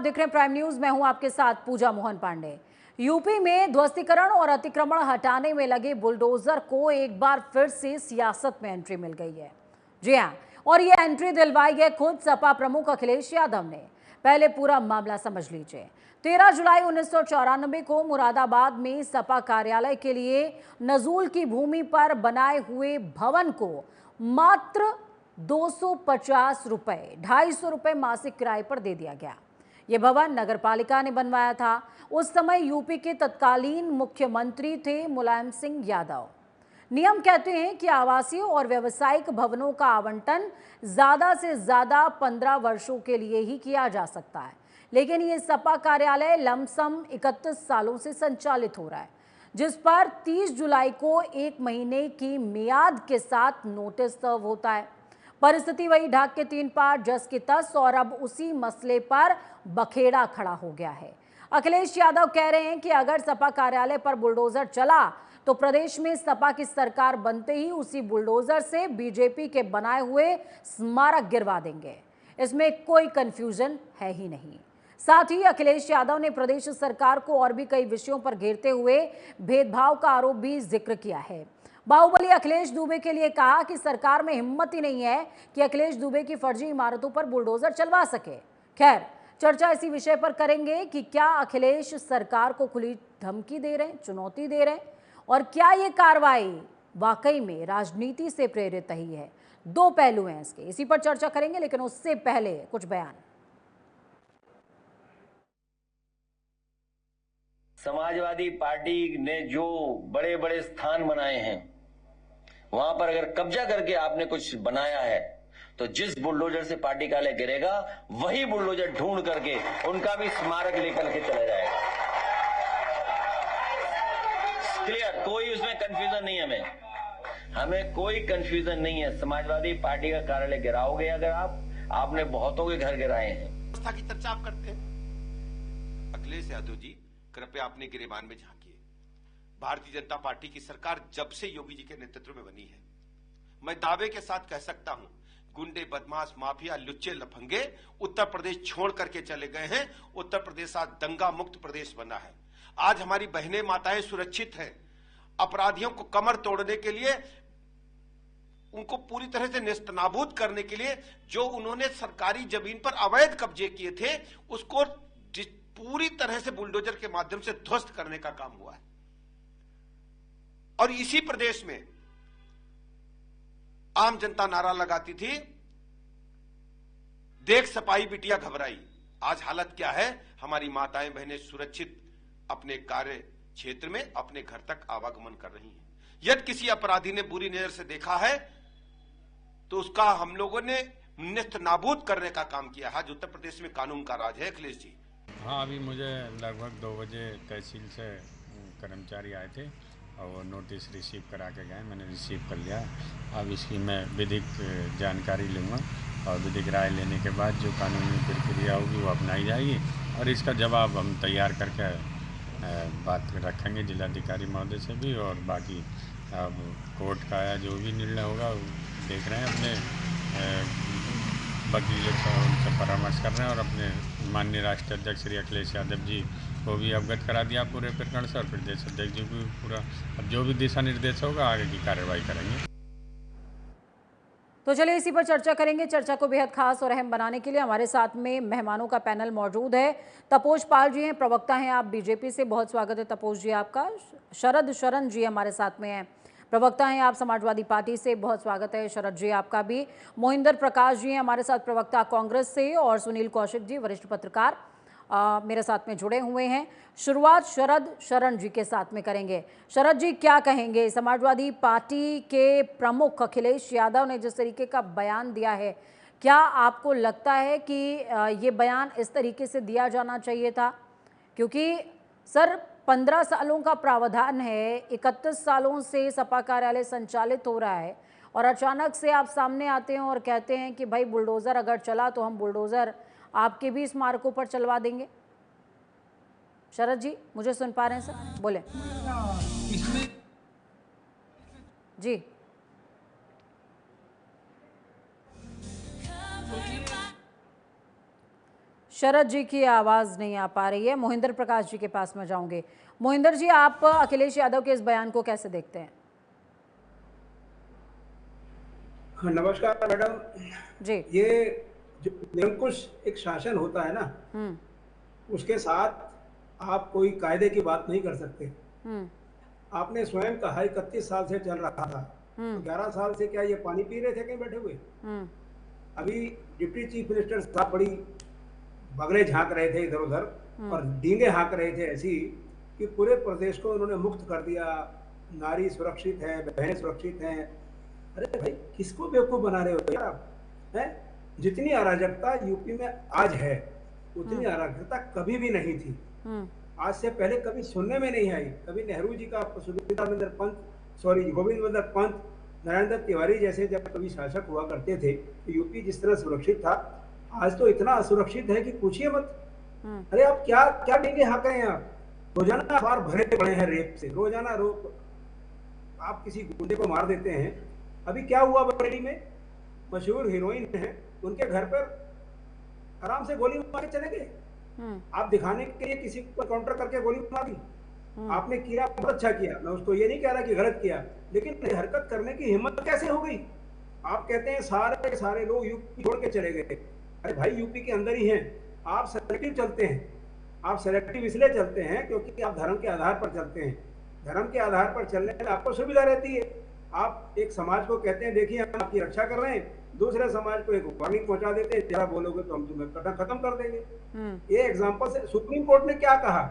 देख रहे हैं प्राइम न्यूज। मैं हूं आपके साथ पूजा मोहन पांडे। यूपी में ध्वस्तीकरण और अतिक्रमण हटाने में लगे बुलडोजर को एक बार फिर से सियासत में एंट्री मिल गई है। जी हां, और ये एंट्री दिलवाई है खुद सपा प्रमुख अखिलेश यादव ने। पहले पूरा मामला समझ लीजिए। 13 जुलाई 1994 को मुरादाबाद में सपा कार्यालय के लिए नजूल की भूमि पर बनाए हुए भवन को मात्र 250 रुपए, 250 रुपए मासिक किराए पर दे दिया गया। यह भवन नगर पालिका ने बनवाया था। उस समय यूपी के तत्कालीन मुख्यमंत्री थे मुलायम सिंह यादव। नियम कहते हैं कि आवासीय और व्यावसायिक भवनों का आवंटन ज्यादा से ज्यादा 15 वर्षों के लिए ही किया जा सकता है, लेकिन ये सपा कार्यालय लमसम 31 सालों से संचालित हो रहा है, जिस पर 30 जुलाई को 1 महीने की मियाद के साथ नोटिस सर्व होता है। परिस्थिति वही ढाक के 3 पार जस की तस, और अब उसी मसले पर बखेड़ा खड़ा हो गया है। अखिलेश यादव कह रहे हैं कि अगर सपा कार्यालय पर बुलडोजर चला तो प्रदेश में सपा की सरकार बनते ही उसी बुलडोजर से बीजेपी के बनाए हुए स्मारक गिरवा देंगे। इसमें कोई कंफ्यूजन है ही नहीं। साथ ही अखिलेश यादव ने प्रदेश सरकार को और भी कई विषयों पर घेरते हुए भेदभाव का आरोप भी जिक्र किया है। बाहुबली अखिलेश दुबे के लिए कहा कि सरकार में हिम्मत ही नहीं है कि अखिलेश दुबे की फर्जी इमारतों पर बुलडोजर चलवा सके। खैर, चर्चा इसी विषय पर करेंगे कि क्या अखिलेश सरकार को खुली धमकी दे रहे हैं, चुनौती दे रहे हैं, और क्या ये कार्रवाई वाकई में राजनीति से प्रेरित रही है। दो पहलू हैं इसके, इसी पर चर्चा करेंगे, लेकिन उससे पहले कुछ बयान। समाजवादी पार्टी ने जो बड़े बड़े स्थान बनाए हैं, वहां पर अगर कब्जा करके आपने कुछ बनाया है तो जिस बुलडोजर से पार्टी कार्यालय गिरेगा वही बुलडोजर ढूंढ करके उनका भी स्मारक लेकर के चला जाएगा। क्लियर, कोई उसमें कंफ्यूजन नहीं है। हमें कोई कंफ्यूजन नहीं है। समाजवादी पार्टी का कार्यालय गिराओगे अगर आपने बहुतों के घर गिराए हैं। व्यवस्था की चर्चा आप करते हैं। अखिलेश यादव जी, कृपया अपने गिरेबान में झांकिए। भारतीय जनता पार्टी की सरकार जब से योगी जी के नेतृत्व में बनी है, मैं दावे के साथ कह सकता हूं, गुंडे, बदमाश, माफिया, लुच्चे, लफंगे उत्तर प्रदेश छोड़ करके चले गए हैं। उत्तर प्रदेश आज दंगा मुक्त प्रदेश बना है। आज हमारी बहनें, माताएं सुरक्षित हैं। अपराधियों को कमर तोड़ने के लिए, उनको पूरी तरह से नेस्तनाबूद करने के लिए जो उन्होंने सरकारी जमीन पर अवैध कब्जे किए थे, उसको पूरी तरह से बुलडोजर के माध्यम से ध्वस्त करने का काम हुआ है। और इसी प्रदेश में आम जनता नारा लगाती थी, देख सपाई बिटिया घबराई। आज हालत क्या है? हमारी माताएं बहनें सुरक्षित अपने कार्य क्षेत्र में अपने घर तक आवागमन कर रही हैं। यदि किसी अपराधी ने बुरी नजर से देखा है तो उसका हम लोगों ने नेस्त नाबूद करने का काम किया है। आज उत्तर प्रदेश में कानून का राज है। अखिलेश जी, हाँ, अभी मुझे लगभग 2 बजे तहसील से कर्मचारी आए थे और वो नोटिस रिसीव करा के गए। मैंने रिसीव कर लिया। अब इसकी मैं विधिक जानकारी लूँगा और विधिक राय लेने के बाद जो कानूनी प्रक्रिया होगी वो अपनाई जाएगी, और इसका जवाब हम तैयार करके बात रखेंगे जिलाधिकारी महोदय से भी। और बाकी अब कोर्ट का या जो भी निर्णय होगा वो देख रहे हैं, अपने वकील उनसे परामर्श कर रहे हैं, और अपने माननीय राष्ट्रीय अध्यक्ष श्री अखिलेश यादव जी को भी अवगत करा दिया पूरे प्रकरण से, और प्रदेश अध्यक्ष जी को पूरा अब जो भी दिशा निर्देश होगा आगे की कार्रवाई करेंगे। तो चलिए इसी पर चर्चा करेंगे। चर्चा को बेहद खास और अहम बनाने के लिए हमारे साथ में मेहमानों का पैनल मौजूद है। तपोज पाल जी हैं, प्रवक्ता हैं आप बीजेपी से, बहुत स्वागत है तपोज जी आपका। शरद शरण जी हमारे साथ में हैं, प्रवक्ता हैं आप समाजवादी पार्टी से, बहुत स्वागत है शरद जी आपका भी। मोहिंदर प्रकाश जी हैं हमारे साथ, प्रवक्ता कांग्रेस से, और सुनील कौशिक जी वरिष्ठ पत्रकार मेरे साथ में जुड़े हुए हैं। शुरुआत शरद शरण जी के साथ में करेंगे। शरद जी, क्या कहेंगे? समाजवादी पार्टी के प्रमुख अखिलेश यादव ने जिस तरीके का बयान दिया है, क्या आपको लगता है कि ये बयान इस तरीके से दिया जाना चाहिए था? क्योंकि सर 15 सालों का प्रावधान है, 31 सालों से सपा कार्यालय संचालित हो रहा है, और अचानक से आप सामने आते हैं और कहते हैं कि भाई बुलडोज़र अगर चला तो हम बुलडोज़र आपके भी स्मारकों पर चलवा देंगे। शरद जी, मुझे सुन पा रहे हैं सर? बोले जी। शरद जी की आवाज़ नहीं आ पा रही है। मोहिंदर प्रकाश जी के पास में जाऊंगे। मोहिंदर जी, आप अखिलेश यादव के इस बयान को कैसे देखते हैं? हाँ, नमस्कार मैडम। जी। ये जो निरंकुश एक शासन होता है ना, उसके साथ आप कोई कायदे की बात नहीं कर सकते। आपने स्वयं कहा 31 साल से चल रहा था, तो 11 साल से क्या ये पानी पी रहे थे कहीं बैठे हुए? अभी डिप्टी चीफ मिनिस्टर साहब बड़ी बगले झांक रहे थे इधर उधर और डींगे हाँक रहे थे ऐसी कि पूरे प्रदेश को उन्होंने मुक्त कर दिया। नारी सुरक्षित है, बहनें सुरक्षित हैं। अरे भाई, किसको बेवकूफ बना रहे हो यार आप? हैं? जितनी अराजकता यूपी में आज है, उतनी अराजकता कभी भी नहीं थी। आज से पहले कभी सुनने में नहीं आई। कभी नेहरू जी का, गोविंद बल्लभ पंत, नारायण दत्त तिवारी जैसे जब कभी शासक हुआ करते थे तो यूपी जिस तरह सुरक्षित था, आज तो इतना असुरक्षित है कि पूछिए मत। अरे आप क्या क्या डेंगे हाँक रहे हैं आप? रोजाना अखबार भरे पड़े हैं रेप से, रोजाना आप किसी गुंडे को मार देते हैं। अभी क्या हुआ बरेली में, मशहूर हीरोइन है, उनके घर पर आराम से गोली मार के चले गए। आप दिखाने के लिए किसी को काउंटर करके गोली मार दी। आपने किया, बहुत अच्छा किया, मैं उसको ये नहीं कह रहा कि गलत किया, लेकिन हरकत करने की हिम्मत कैसे हो गई? आप कहते हैं सारे के सारे लोग यूपी छोड़ के चले गए। अरे भाई, यूपी के अंदर ही हैं। आप सेलेक्टिव चलते हैं। आप सेलेक्टिव इसलिए चलते हैं क्योंकि आप धर्म के आधार पर चलते हैं। धर्म के आधार पर चलने में आपको सुविधा रहती है। आप एक समाज को कहते हैं देखिए हम आपकी रक्षा कर रहे हैं, दूसरे समाज को एक वार्निंग पहुंचा देते हैं, जरा बोलोगे तो हम तुम्हें खत्म कर देंगे। ये एग्जाम्पल से सुप्रीम कोर्ट ने क्या कहा?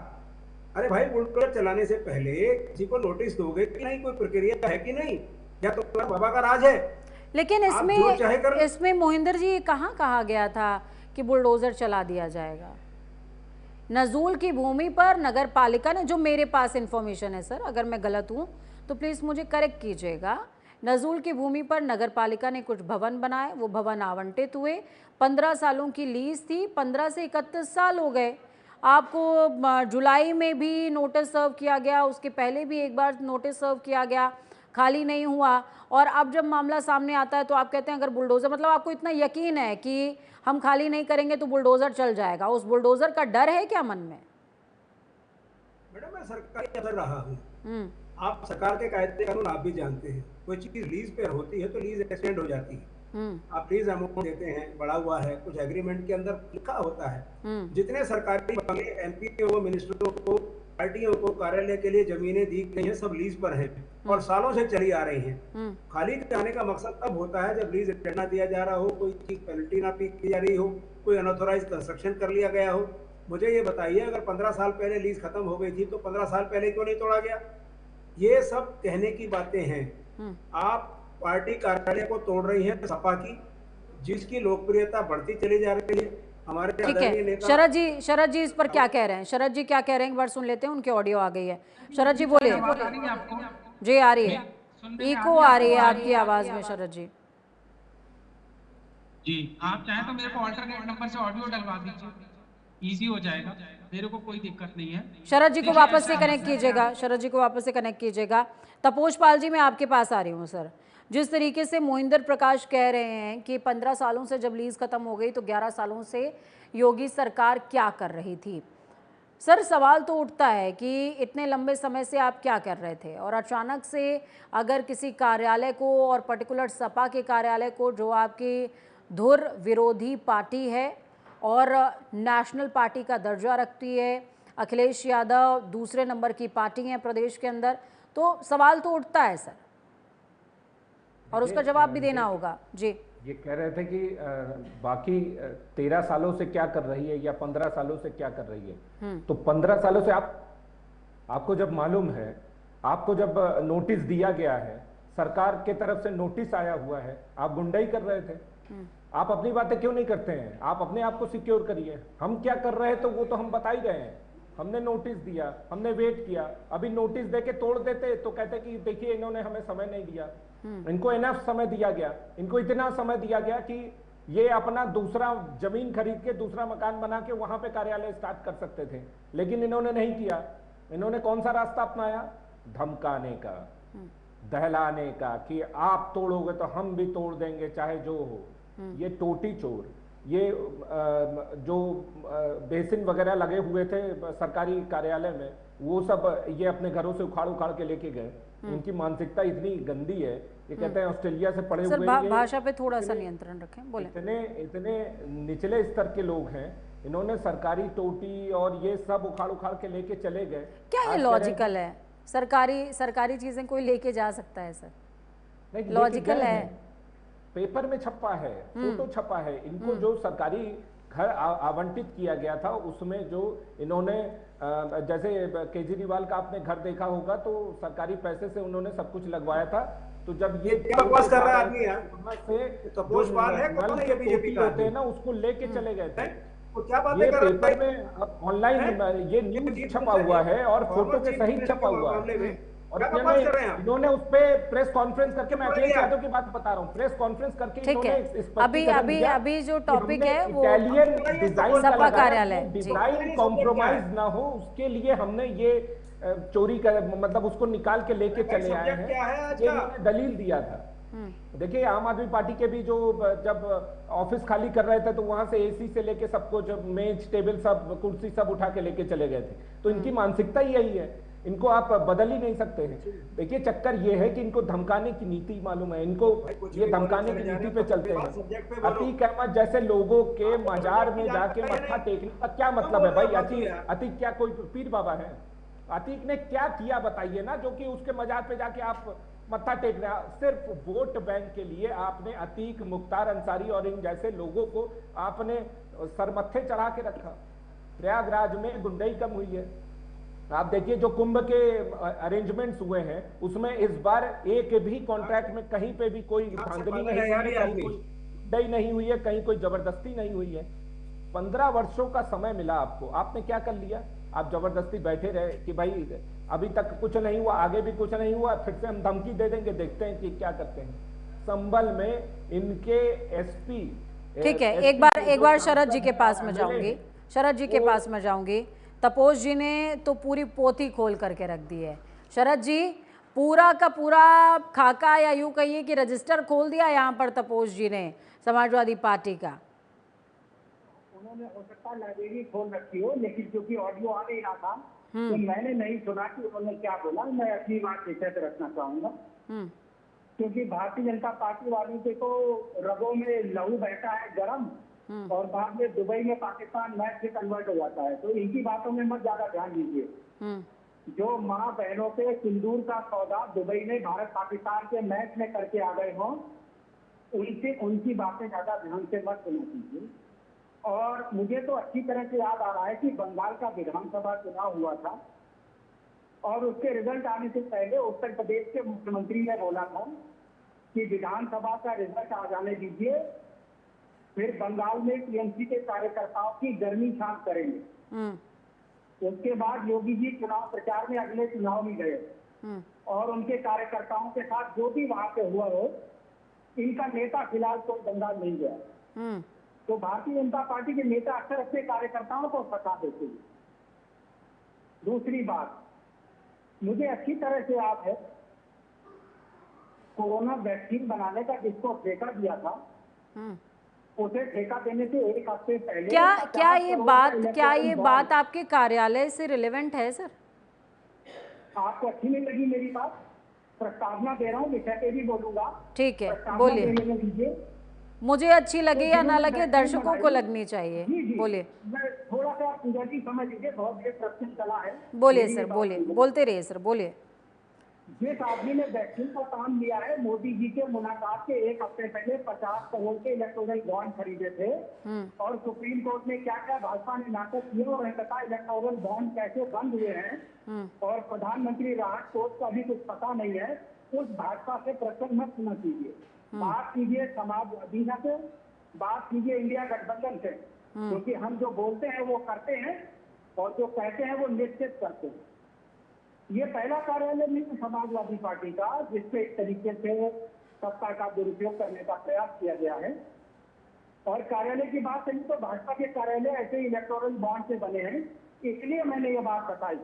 अरे भाई, बुलडोजर चलाने से पहले किसी को नोटिस दोगे कि नहीं? कोई प्रक्रिया है कि नहीं? या तो तुम्हारा बाबा का राज है? लेकिन इसमें मोहिंदर जी कहाँ कहा गया था कि बुलडोजर चला दिया जाएगा? नजूल की भूमि पर नगर पालिका ने, जो मेरे पास इंफॉर्मेशन है सर, अगर मैं गलत हूँ तो प्लीज मुझे करेक्ट कीजिएगा, नजूल की भूमि पर नगर पालिका ने कुछ भवन बनाए, वो भवन आवंटित हुए। 15 सालों की लीज थी, 15 से 31 साल हो गए। आपको जुलाई में भी नोटिस सर्व किया गया, उसके पहले भी एक बार नोटिस सर्व किया गया, खाली नहीं हुआ। और अब जब मामला सामने आता है तो आप कहते हैं अगर बुलडोजर, मतलब आपको इतना यकीन है कि हम खाली नहीं करेंगे तो बुलडोजर चल जाएगा। उस बुलडोजर का डर है क्या मन में? मैडम, मैं सरकारी अफसर रहा हूँ। आप सरकार के कायदे कानून आप भी जानते हैं। कोई चीज लीज पे होती है तो लीज एक्सटेंड हो जाती है। आप लीज अमाउंट देते हैं, बढ़ा हुआ है, कुछ एग्रीमेंट के अंदर लिखा होता है। जितने सरकारी बंगले एमपी मिनिस्टरों को, पार्टियों को कार्यालय के लिए जमीनें दी गई हैं, सब लीज पर हैं और सालों से चली आ रही हैं। खाली कराने का मकसद तब होता है जब लीज एक्सटेंड ना दिया जा रहा हो, कोई चीज पेनल्टी ना पे की जा रही हो, कोई अनऑथोराइज कंस्ट्रक्शन कर लिया गया हो। मुझे ये बताइए, अगर 15 साल पहले लीज खत्म हो गई थी तो 15 साल पहले क्यों नहीं तोड़ा गया? ये सब कहने की बातें हैं। आप पार्टी कार्यालय को तोड़ रही हैं सपा की, जिसकी लोकप्रियता बढ़ती चली जा रही है। हमारे ठीक है, शरद जी इस पर क्या कह रहे हैं? शरद जी क्या कह रहे हैं, एक बार सुन लेते हैं, उनकी ऑडियो आ गई है। शरद जी बोलिए। जी आ रही है, इको आ रही है आपकी आवाज में शरद जी। जी, आप चाहें तो मेरे को अल्टरनेट नंबर से ऑडियो डलवा दीजिए, इजी हो जाएगा, मेरे को कोई दिक्कत नहीं है। शरद जी को वापस से कनेक्ट कीजिएगा, शरद जी को वापस से कनेक्ट कीजिएगा। तपोष पाल जी, मैं आपके पास आ रही हूँ सर। जिस तरीके से मोहिंदर प्रकाश कह रहे हैं कि 15 सालों से जब लीज खत्म हो गई तो 11 सालों से योगी सरकार क्या कर रही थी? सर, सवाल तो उठता है कि इतने लंबे समय से आप क्या कर रहे थे, और अचानक से अगर किसी कार्यालय को, और पर्टिकुलर सपा के कार्यालय को, जो आपकी धुर विरोधी पार्टी है और नेशनल पार्टी का दर्जा रखती है, अखिलेश यादव दूसरे नंबर की पार्टी है प्रदेश के अंदर, तो सवाल तो उठता है सर, और उसका जवाब भी देना होगा। जी, ये कह रहे थे कि बाकी 13 सालों से क्या कर रही है या 15 सालों से क्या कर रही है। तो 15 सालों से आपको जब मालूम है, आपको जब नोटिस दिया गया है, सरकार के तरफ से नोटिस आया हुआ है, आप गुंडाई कर रहे थे। आप अपनी बातें क्यों नहीं करते हैं? आप अपने आप को सिक्योर करिए। हम क्या कर रहे हैं तो वो तो हम बता ही रहे हैं। हमने नोटिस दिया, हमने वेट किया। अभी नोटिस देके तोड़ देते तो कहते कि देखिए इन्होंने हमें समय नहीं दिया। इनको इनफ समय दिया गया, इनको इतना समय दिया गया कि ये अपना दूसरा जमीन खरीद के दूसरा मकान बना के वहां पे कार्यालय स्टार्ट कर सकते थे, लेकिन इन्होंने नहीं किया। इन्होंने कौन सा रास्ता अपनाया? धमकाने का, दहलाने का, कि आप तोड़ोगे तो हम भी तोड़ देंगे चाहे जो हो। ये टोटी चोर, ये जो बेसिन वगैरह लगे हुए थे सरकारी कार्यालय में, वो सब ये अपने घरों से उखाड़ उखाड़ के लेके गए। इनकी मानसिकता इतनी गंदी है। ये कहते हैं ऑस्ट्रेलिया से पढ़े सर, हुए भाषा पे थोड़ा सा नियंत्रण रखें, बोले। इतने निचले स्तर के लोग हैं, इन्होंने सरकारी टोटी और ये सब उखाड़ उखाड़ के लेके चले गए। क्या ये लॉजिकल है? सरकारी चीजें कोई लेके जा सकता है सर? नहीं, लॉजिकल है? पेपर में छपा है, फोटो छपा है। इनको जो सरकारी घर आवंटित किया गया था उसमें जो इन्होंने जैसे केजरीवाल का आपने घर देखा होगा, तो सरकारी पैसे से उन्होंने सब कुछ लगवाया था। तो जब ये बकवास कर रहा है आदमी यार, से तपोष पाल है, कौन है ये बीजेपी का होते हैं ना, उसको लेके चले गए थे। वो क्या बातें ये कर रहा है पेपर में ऑनलाइन ये न्यूज छपा हुआ है और फोटो के सहित छपा हुआ है। और इन्होंने उस पे प्रेस कॉन्फ्रेंस करके, मैं अखिलेश यादव की बात बता रहा हूँ, प्रेस कॉन्फ्रेंस करके ठीक है। अभी जो टॉपिक है वो इटालियन डिजाइन सपा कार्यालय, डिजाइन कॉम्प्रोमाइज ना हो, उसके लिए हमने ये चोरी कर, मतलब उसको निकाल के लेके चले आए हैं, ये इन्होंने दलील दिया था। देखिए, आम आदमी पार्टी के भी जो जब ऑफिस खाली कर रहे थे तो वहां से एसी से लेके सबको, जब मेज टेबल सब कुर्सी सब उठा के लेके चले गए थे। तो इनकी मानसिकता ही यही है, इनको आप बदल ही नहीं सकते हैं। देखिए, चक्कर ये है कि इनको धमकाने की नीति मालूम है, इनको ये धमकाने की नीति पे चलते हैं। अतीक अहमद जैसे लोगों के मजार में जाके मत्था टेकने का क्या मतलब है भाई? अतीक क्या कोई पीर बाबा है? अतीक ने क्या किया बताइए ना, जो कि उसके मजार पे जाके आप मत्था टेक रहे? सिर्फ वोट बैंक के लिए आपने अतीक, मुख्तार अंसारी और इन जैसे लोगों को आपने सरमत्थे चढ़ा के रखा। प्रयागराज में गुंडई कम हुई है। आप देखिए, जो कुंभ के अरेंजमेंट्स हुए हैं उसमें इस बार एक भी कॉन्ट्रैक्ट में कहीं पे भी कोई धांधली नहीं हुई है, कहीं कोई गुंडई नहीं हुई है, कहीं कोई जबरदस्ती नहीं हुई है। 15 वर्षों का समय मिला आपको, आपने क्या कर लिया? आप जबरदस्ती बैठे रहे कि भाई अभी तक कुछ नहीं हुआ, आगे भी कुछ नहीं हुआ, फिर से हम धमकी दे देंगे, देखते हैं कि क्या करते हैं। संभल में इनके एसपी, ठीक है, एक बार शरद जी के पास में जाऊंगी, शरद जी के पास में जाऊंगी। तपोष जी ने तो पूरी पोथी खोल करके रख दी है। शरद जी, पूरा का पूरा खाका, या यूं कहिए कि रजिस्टर खोल दिया यहाँ पर तपोष जी ने समाजवादी पार्टी का। उन्होंने हो सकता है लाइब्रेरी खोल रखी हो, लेकिन क्योंकि ऑडियो आ नहीं रहा था तो मैंने नहीं सुना कि उन्होंने क्या बोला। मैं अपनी बात विषय पे रखना चाहूंगा, क्योंकि भारतीय जनता पार्टी वालों के तो रगों में लहू बहता है गरम, और बाद में दुबई में पाकिस्तान मैच से कन्वर्ट हो जाता है। तो इनकी बातों में मत ज्यादा ध्यान दीजिए। जो माँ बहनों पे सिंदूर का सौदा दुबई में भारत पाकिस्तान के मैच में करके आ गए हों, उनकी बातें ज्यादा ध्यान से मत सुना कीजिए। और मुझे तो अच्छी तरह से याद आ रहा है कि बंगाल का विधानसभा चुनाव हुआ था और उसके रिजल्ट आने से पहले उत्तर प्रदेश के मुख्यमंत्री ने बोला था कि विधानसभा का रिजल्ट आ जाने दीजिए, फिर बंगाल में टीएमसी के कार्यकर्ताओं की गर्मी शांत करेंगे। उसके बाद योगी जी चुनाव प्रचार में अगले चुनाव में गए और उनके कार्यकर्ताओं के साथ जो भी वहां पे हुआ हो, इनका नेता फिलहाल तो बंगाल नहीं गया। तो भारतीय जनता पार्टी के नेता अक्सर अपने कार्यकर्ताओं को फंसा देते हैं। दूसरी बात, मुझे अच्छी तरह से याद है कोरोना वैक्सीन बनाने का जिसको ठेका दिया था, उसे ठेका देने से एक हफ्ते पहले क्या ये बात आपके कार्यालय से रिलेवेंट है सर? आपको अच्छी नहीं लगी मेरी बात? प्रस्तावना दे रहा हूँ, विषय पे भी बोलूंगा। ठीक है, बोलिए। मुझे अच्छी लगे या ना लगे, दर्शकों को लगनी चाहिए। बोलिए। थोड़ा सा पूजा जी समझ लीजिए, बहुत देर प्रश्न चला है। बोलिए सर, बोलिए, बोलते रहिए सर, बोलिए। जिस आदमी ने वैक्सीन का काम लिया है, मोदी जी के मुलाकात के एक हफ्ते पहले 50 करोड़ के इलेक्टोरल बॉन्ड खरीदे थे और सुप्रीम कोर्ट में क्या क्या भाजपा ने नाटक किए और इलेक्टोरल बॉन्ड कैसे बंद हुए हैं और प्रधानमंत्री राहत कोष का भी कुछ पता नहीं है, उस भाजपा से प्रश्न मत सुना कीजिए। बात कीजिए समाजवादी से, बात कीजिए इंडिया गठबंधन से, क्योंकि हम जो बोलते हैं वो करते हैं और जो कहते हैं वो निश्चित करते हैं। ये पहला कार्यालय नहीं समाजवादी पार्टी का जिसपे एक तरीके से सत्ता का दुरुपयोग करने का प्रयास किया गया है। और कार्यालय की बात करें तो भाजपा के कार्यालय ऐसे इलेक्टोरल बॉन्ड से बने हैं, इसलिए मैंने ये बात बताई।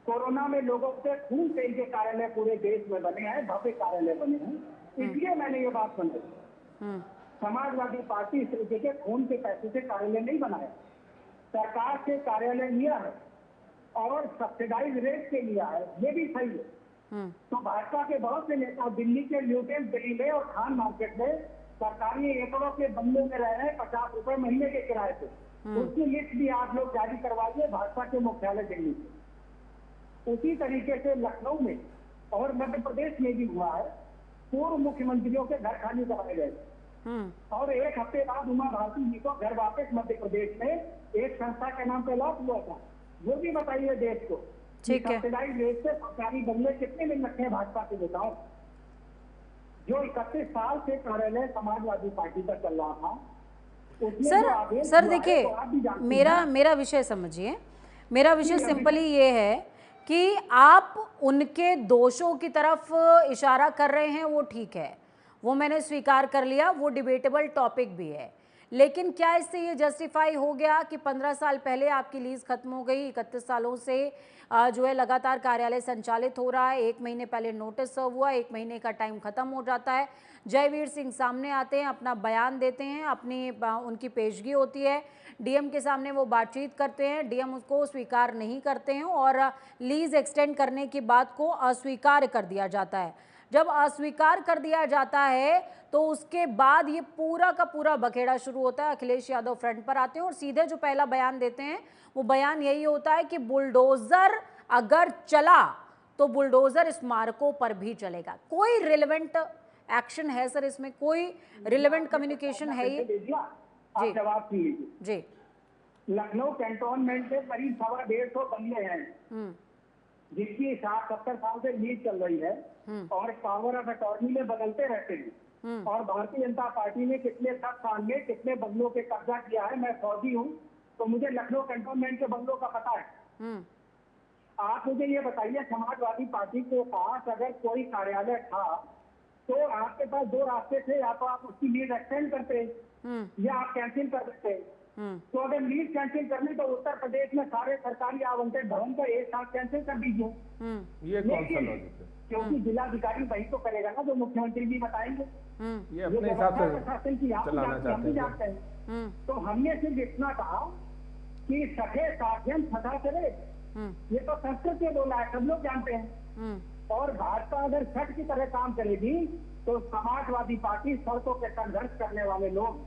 कोरोना में लोगों से खून से इनके कार्यालय पूरे देश में बने हैं, भव्य कार्यालय बने हैं, इसलिए मैंने ये बात बनाई। समाजवादी पार्टी इस तरीके के खून के पैसे से कार्यालय नहीं बनाया, सरकार से कार्यालय लिया है और सब्सिडाइज रेट से लिया है, ये भी सही है। तो भाजपा के बहुत से नेता दिल्ली के न्यूटन दिल्ली में और खान मार्केट में सरकारी एकड़ों के बंगलों में रह रहे हैं 50 रुपए महीने के किराए पे। उसकी लिस्ट भी आप लोग जारी करवाइए भाजपा के मुख्यालय दिल्ली से। उसी तरीके से लखनऊ में और मध्य प्रदेश में भी हुआ है, पूर्व मुख्यमंत्रियों के घर खाली कराए गए और एक हफ्ते बाद उमा भारती जी को घर वापस मध्य प्रदेश में एक संस्था के नाम पे अलॉट हुआ था। वो भी बताइए देश को, सब्सिडाइज रेट से सरकारी बंगले कितने मिल रखे हैं भाजपा के नेताओं? जो 31 साल से कार्यालय समाजवादी पार्टी का चल रहा था, सर देखिए, मेरा विषय समझिए, मेरा विषय सिंपली ये है कि आप उनके दोषों की तरफ इशारा कर रहे हैं, वो ठीक है, वो मैंने स्वीकार कर लिया, वो डिबेटेबल टॉपिक भी है, लेकिन क्या इससे ये जस्टिफाई हो गया कि 15 साल पहले आपकी लीज खत्म हो गई, 31 सालों से जो है लगातार कार्यालय संचालित हो रहा है, 1 महीने पहले नोटिस सर्व हुआ, 1 महीने का टाइम खत्म हो जाता है, जयवीर सिंह सामने आते हैं, अपना बयान देते हैं, अपनी उनकी पेशगी होती है, डीएम के सामने वो बातचीत करते हैं, डीएम उसको स्वीकार नहीं करते हैं और लीज एक्सटेंड करने की बात को अस्वीकार कर दिया जाता है। जब अस्वीकार कर दिया जाता है तो उसके बाद ये पूरा का पूरा बखेड़ा शुरू होता है, अखिलेश यादव फ्रंट पर आते हैं और सीधे जो पहला बयान देते हैं वो बयान यही होता है कि बुलडोजर अगर चला तो बुलडोजर स्मारकों पर भी चलेगा। कोई रिलेवेंट एक्शन है सर इसमें? कोई रिलेवेंट कम्युनिकेशन है ये? जी जवाब कीजिए। जी, लखनऊ कैंटोनमेंट में करीब 125 बंगले हैं जिसकी 60-70 साल से लीज चल रही है और पावर ऑफ अटॉर्नी में बदलते रहते हैं और भारतीय जनता पार्टी ने कितने 10 साल में कितने बंगलों पे कब्जा किया है। मैं फौजी हूँ तो मुझे लखनऊ कैंटोनमेंट के बंगलों का पता है। आप मुझे ये बताइए, समाजवादी पार्टी के पास अगर कोई कार्यालय था तो आपके पास 2 रास्ते थे, या तो आप उसकी लीज एक्सटेंड करते या आप कैंसिल कर देते। तो अगर लीज कैंसिल करनी तो उत्तर प्रदेश में सारे सरकारी आवंटित भवन को एक साथ कैंसिल कर दीजिए। ये कौन सा लॉजिक है? क्योंकि जिलाधिकारी वही तो करेगा ना जो मुख्यमंत्री जी बताएंगे। ये अपने हिसाब से चलाना चाहते हैं। तो हमने सिर्फ इतना कहा कि सखे साध्यम सदा चले, ये तो संस्कृत में बोला है, सब लोग जानते हैं। और भाजपा अगर छठ की तरह काम करेगी तो समाजवादी पार्टी सड़कों के संघर्ष करने वाले लोग,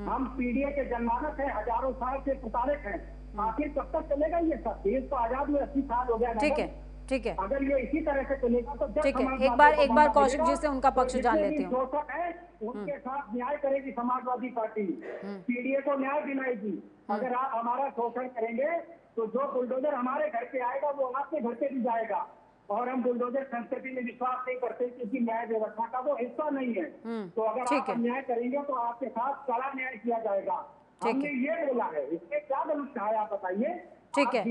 हम पीडीए के जनमानस है, हजारों साल से प्रताड़ित हैं, आखिर कब तक चलेगा ये सब? देश तो आजाद हुए 80 साल हो गया। ठीक है, ठीक है, अगर ये इसी तरह से चलेगा तो ठीक है, एक बार कौशिक जी से उनका पक्ष जान लेती हूँ। शोषक है उनके साथ न्याय करेगी समाजवादी पार्टी, पीडीए को न्याय दिलाएगी। अगर आप हमारा शोषण करेंगे तो जो बुलडोजर हमारे घर पे आएगा वो आपके घर पे भी जाएगा। और हम बुलडोजर संस्कृति में विश्वास नहीं करते क्योंकि न्याय व्यवस्था का वो हिस्सा नहीं है। तो अगर आप अन्याय करेंगे तो आपके साथ कड़ा न्याय किया जाएगा। हमने ये बोला है, इसमें क्या गलत कहा है आप बताइए। ठीक है,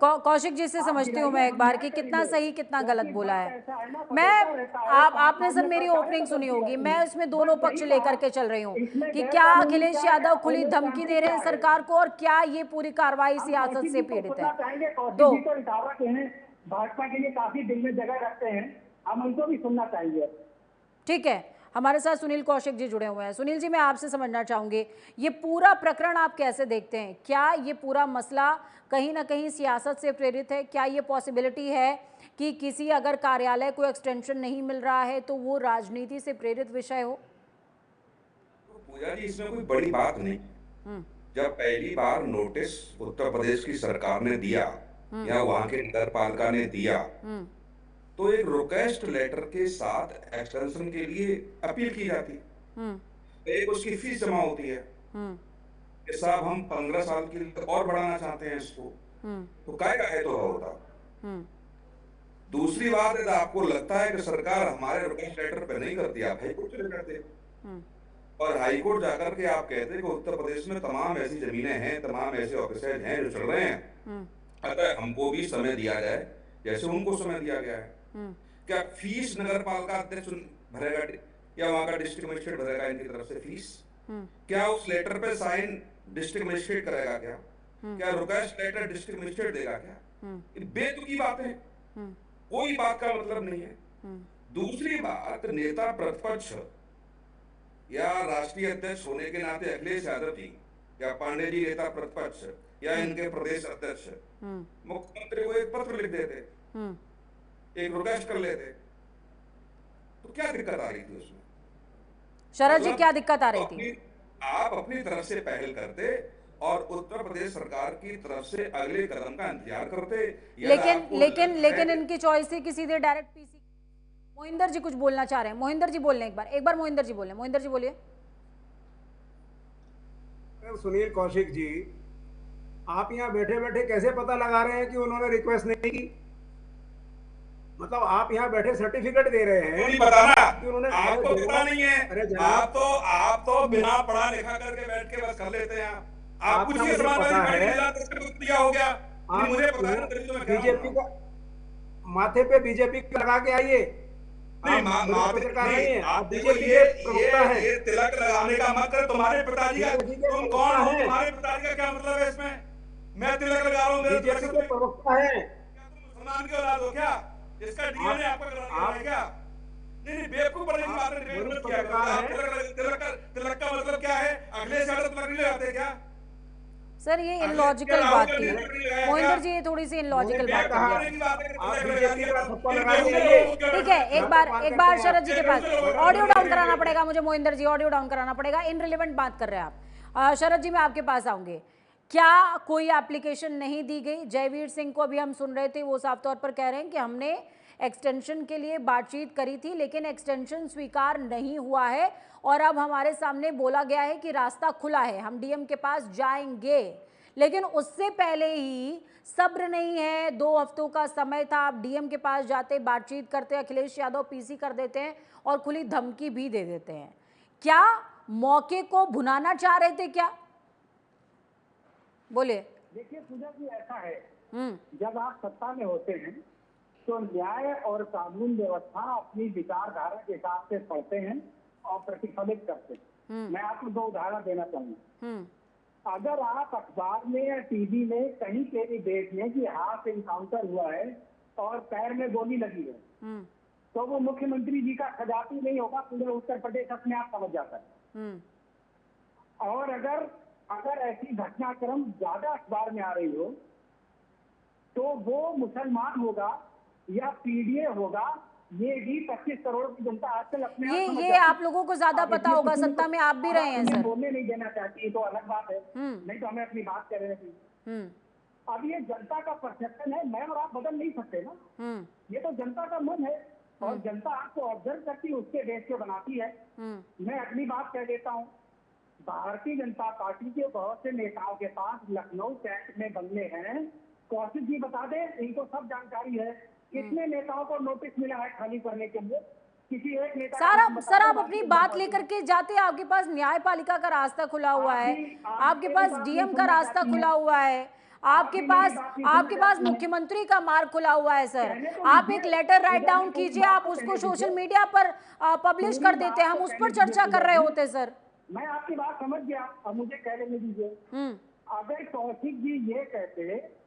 कौशिक जी से समझती हूँ मैं एक बार कि कितना सही कितना गलत बोला है। मैं आपने सर मेरी ओपनिंग सुनी होगी, मैं उसमें दोनों पक्ष लेकर के चल रही हूँ कि क्या अखिलेश यादव खुली धमकी दे रहे हैं सरकार को और क्या ये पूरी कार्रवाई सियासत से पीड़ित है। दो भाजपा के लिए काफी दिल में जगह रखते हैं, हम उनको भी सुनना चाहिए। ठीक है, हमारे साथ सुनील कौशिक जी जुड़े हुए हैं। सुनील जी, मैं आपसे समझना चाहूंगी ये पूरा प्रकरण आप कैसे देखते हैं? क्या ये पूरा मसला कहीं ना कहीं सियासत से प्रेरित है? क्या ये पॉसिबिलिटी है कि किसी अगर कार्यालय को एक्सटेंशन नहीं मिल रहा है तो वो राजनीति से प्रेरित विषय हो? पूजा जी, इसमें कोई बड़ी बात नहीं। जब पहली बार नोटिस उत्तर प्रदेश की सरकार ने दिया या वहां के नगर पालिका ने दिया तो एक रिक्वेस्ट लेटर के साथ एक्सटेंशन के लिए अपील की जाती है। एक उसकी फीस जमा होती है कि साहब हम 15 साल के लिए और बढ़ाना चाहते हैं इसको, तो काय का है तो होता। दूसरी बात है, आपको लगता है कि सरकार हमारे रिक्वेस्ट लेटर पे नहीं करती, आप हाईकोर्ट चले जाते और हाईकोर्ट जाकर के आप कहते हैं कि उत्तर प्रदेश में तमाम ऐसी जमीनें हैं, तमाम ऐसे ऑफिसेज हैं जो चल रहे हैं, अतः हमको भी समय दिया जाए जैसे उनको समय दिया गया है। क्या फीस नगर पालिका अध्यक्ष भरेगा या वहां का डिस्ट्रिक्ट मजिस्ट्रेट भरेगा इनकी तरफ से फीस? क्या उस लेटर पे साइन डिस्ट्रिक्ट मजिस्ट्रेट करेगा? क्या रिक्वेस्ट लेटर डिस्ट्रिक्ट मजिस्ट्रेट देगा? क्या ये बेतुकी बात है, कोई बात का मतलब नहीं है। दूसरी बात, नेता प्रतिपक्ष या राष्ट्रीय अध्यक्ष होने के नाते अखिलेश यादव जी या पांडे जी नेता प्रतिपक्ष या इनके प्रदेश अध्यक्ष मुख्यमंत्री को एक पत्र लिख देते, एक रिक्वेस्ट कर लेते, तो क्या दिक्कत आ रही थी उसमें? शरद जी क्या दिक्कत आ रही थी? आप अपनी तरफ से पहल करते और उत्तर प्रदेश सरकार की तरफ से अगले कदम का इंतजार करते। लेकिन इनकी चॉइस थी कि सीधे डायरेक्ट पीसी। मोहिंदर जी कुछ बोलना चाह रहे हैं, मोहिंदर जी बोलने एक बार मोहिंदर जी बोले, मोहिंदर जी बोलिए। सुनील कौशिक जी, आप यहाँ बैठे बैठे कैसे पता लगा रहे हैं कि उन्होंने रिक्वेस्ट नहीं की? मतलब आप यहाँ बैठे सर्टिफिकेट दे रहे हैं, नहीं बताना, उन्होंने आपको पता नहीं है। अरे आप तो बिना पढ़ा लिखा करके बैठ के बस कर लेते हैं। आप कुछ मुझे पता है, दिया हो गया, मुझे पता है। बीजेपी का माथे पे बीजेपी लगा के आइए। आप बीजेपी के प्रवक्ता हैं। ये तिलक लगाने का मतलब तुम्हारे पिताजी का, तुम कौन हो? तुम्हारे पिताजी का क्या मतलब है इसमें? मैं तिलक लगा रहा हूँ, बीजेपी के प्रवक्ता है। मुसलमान की औलाद हो क्या? इसका डीएनए आपका कराना है क्या? नहीं, बेवकूफ बने की बात है। तिलक का मतलब क्या है? अखिलेश यादव तिलक नहीं लगाते क्या? सर ये इलॉजिकल बात की है मोहिंदर जी, ये थोड़ी सी इलॉजिकल बात है। ठीक है, एक बार शरद जी के पास ऑडियो डाउन कराना पड़ेगा मुझे, मोहिंदर जी ऑडियो डाउन कराना पड़ेगा। इनरिलेवेंट बात कर रहे हैं आप। शरद जी मैं आपके पास आऊंगी। क्या कोई एप्लीकेशन नहीं दी गई? जयवीर सिंह को अभी हम सुन रहे थे, वो साफ तौर पर कह रहे हैं कि हमने एक्सटेंशन के लिए बातचीत करी थी लेकिन एक्सटेंशन स्वीकार नहीं हुआ है और अब हमारे सामने बोला गया है कि रास्ता खुला है, हम डीएम के पास जाएंगे। लेकिन उससे पहले ही सब्र नहीं है, 2 हफ्तों का समय था, आप डीएम के पास जाते, बातचीत करते, अखिलेश यादव पीसी कर देते हैं और खुली धमकी भी दे देते हैं। क्या मौके को भुनाना चाह रहे थे क्या? बोलिए। देखिए पूजा जी, ऐसा है जब आप सत्ता में होते हैं तो न्याय और कानून व्यवस्था अपनी विचारधारा के हिसाब से पढ़ते हैं और प्रतिफलित करते हैं। मैं आपको 2 उदाहरण देना चाहूंगा। अगर आप अखबार में या टीवी में कहीं पे भी देख लें कि हाथ इनकाउंटर हुआ है और पैर में गोली लगी है, तो वो मुख्यमंत्री जी का खजाती नहीं होगा, पूरे उत्तर प्रदेश अपने आप समझ जाता है। और अगर ऐसी घटनाक्रम ज्यादा अखबार में आ रही हो तो वो मुसलमान होगा या पीडीए होगा, ये भी 25 करोड़ की जनता आजकल अपने ये आप लोगों को ज्यादा पता होगा, सत्ता में आप भी रहे हैं सर। बोलने नहीं देना चाहती तो अलग बात है, नहीं तो हमें अपनी बात कर रहे थे। अब ये जनता का परसेप्शन है, मैं और आप बदल नहीं सकते ना, ये तो जनता का मन है और जनता आपको ऑब्जर्व करती है, उसके बेस पे बनाती है। मैं अगली बात कह देता हूँ, भारतीय जनता पार्टी के बहुत से नेताओं के पास लखनऊ कैंट में बंगले हैं। कौशिक जी बता दें, इनको सब जानकारी है, कितने नेताओं को नोटिस मिला है खाली करने के लिए? किसी एक नेता सर आप अपनी बात लेकर के जाते हैं, आपके पास न्यायपालिका का रास्ता खुला हुआ है, आपके पास डीएम का रास्ता खुला हुआ है, आपके पास मुख्यमंत्री का मार्ग खुला हुआ है। सर आप एक लेटर राइट डाउन कीजिए, आप उसको सोशल मीडिया पर पब्लिश कर देते हैं, हम उस पर चर्चा कर रहे होते। सर मैं आपकी बात समझ गया, अब मुझे कह लेने दीजिए। अगर कौशिक जी ये कहते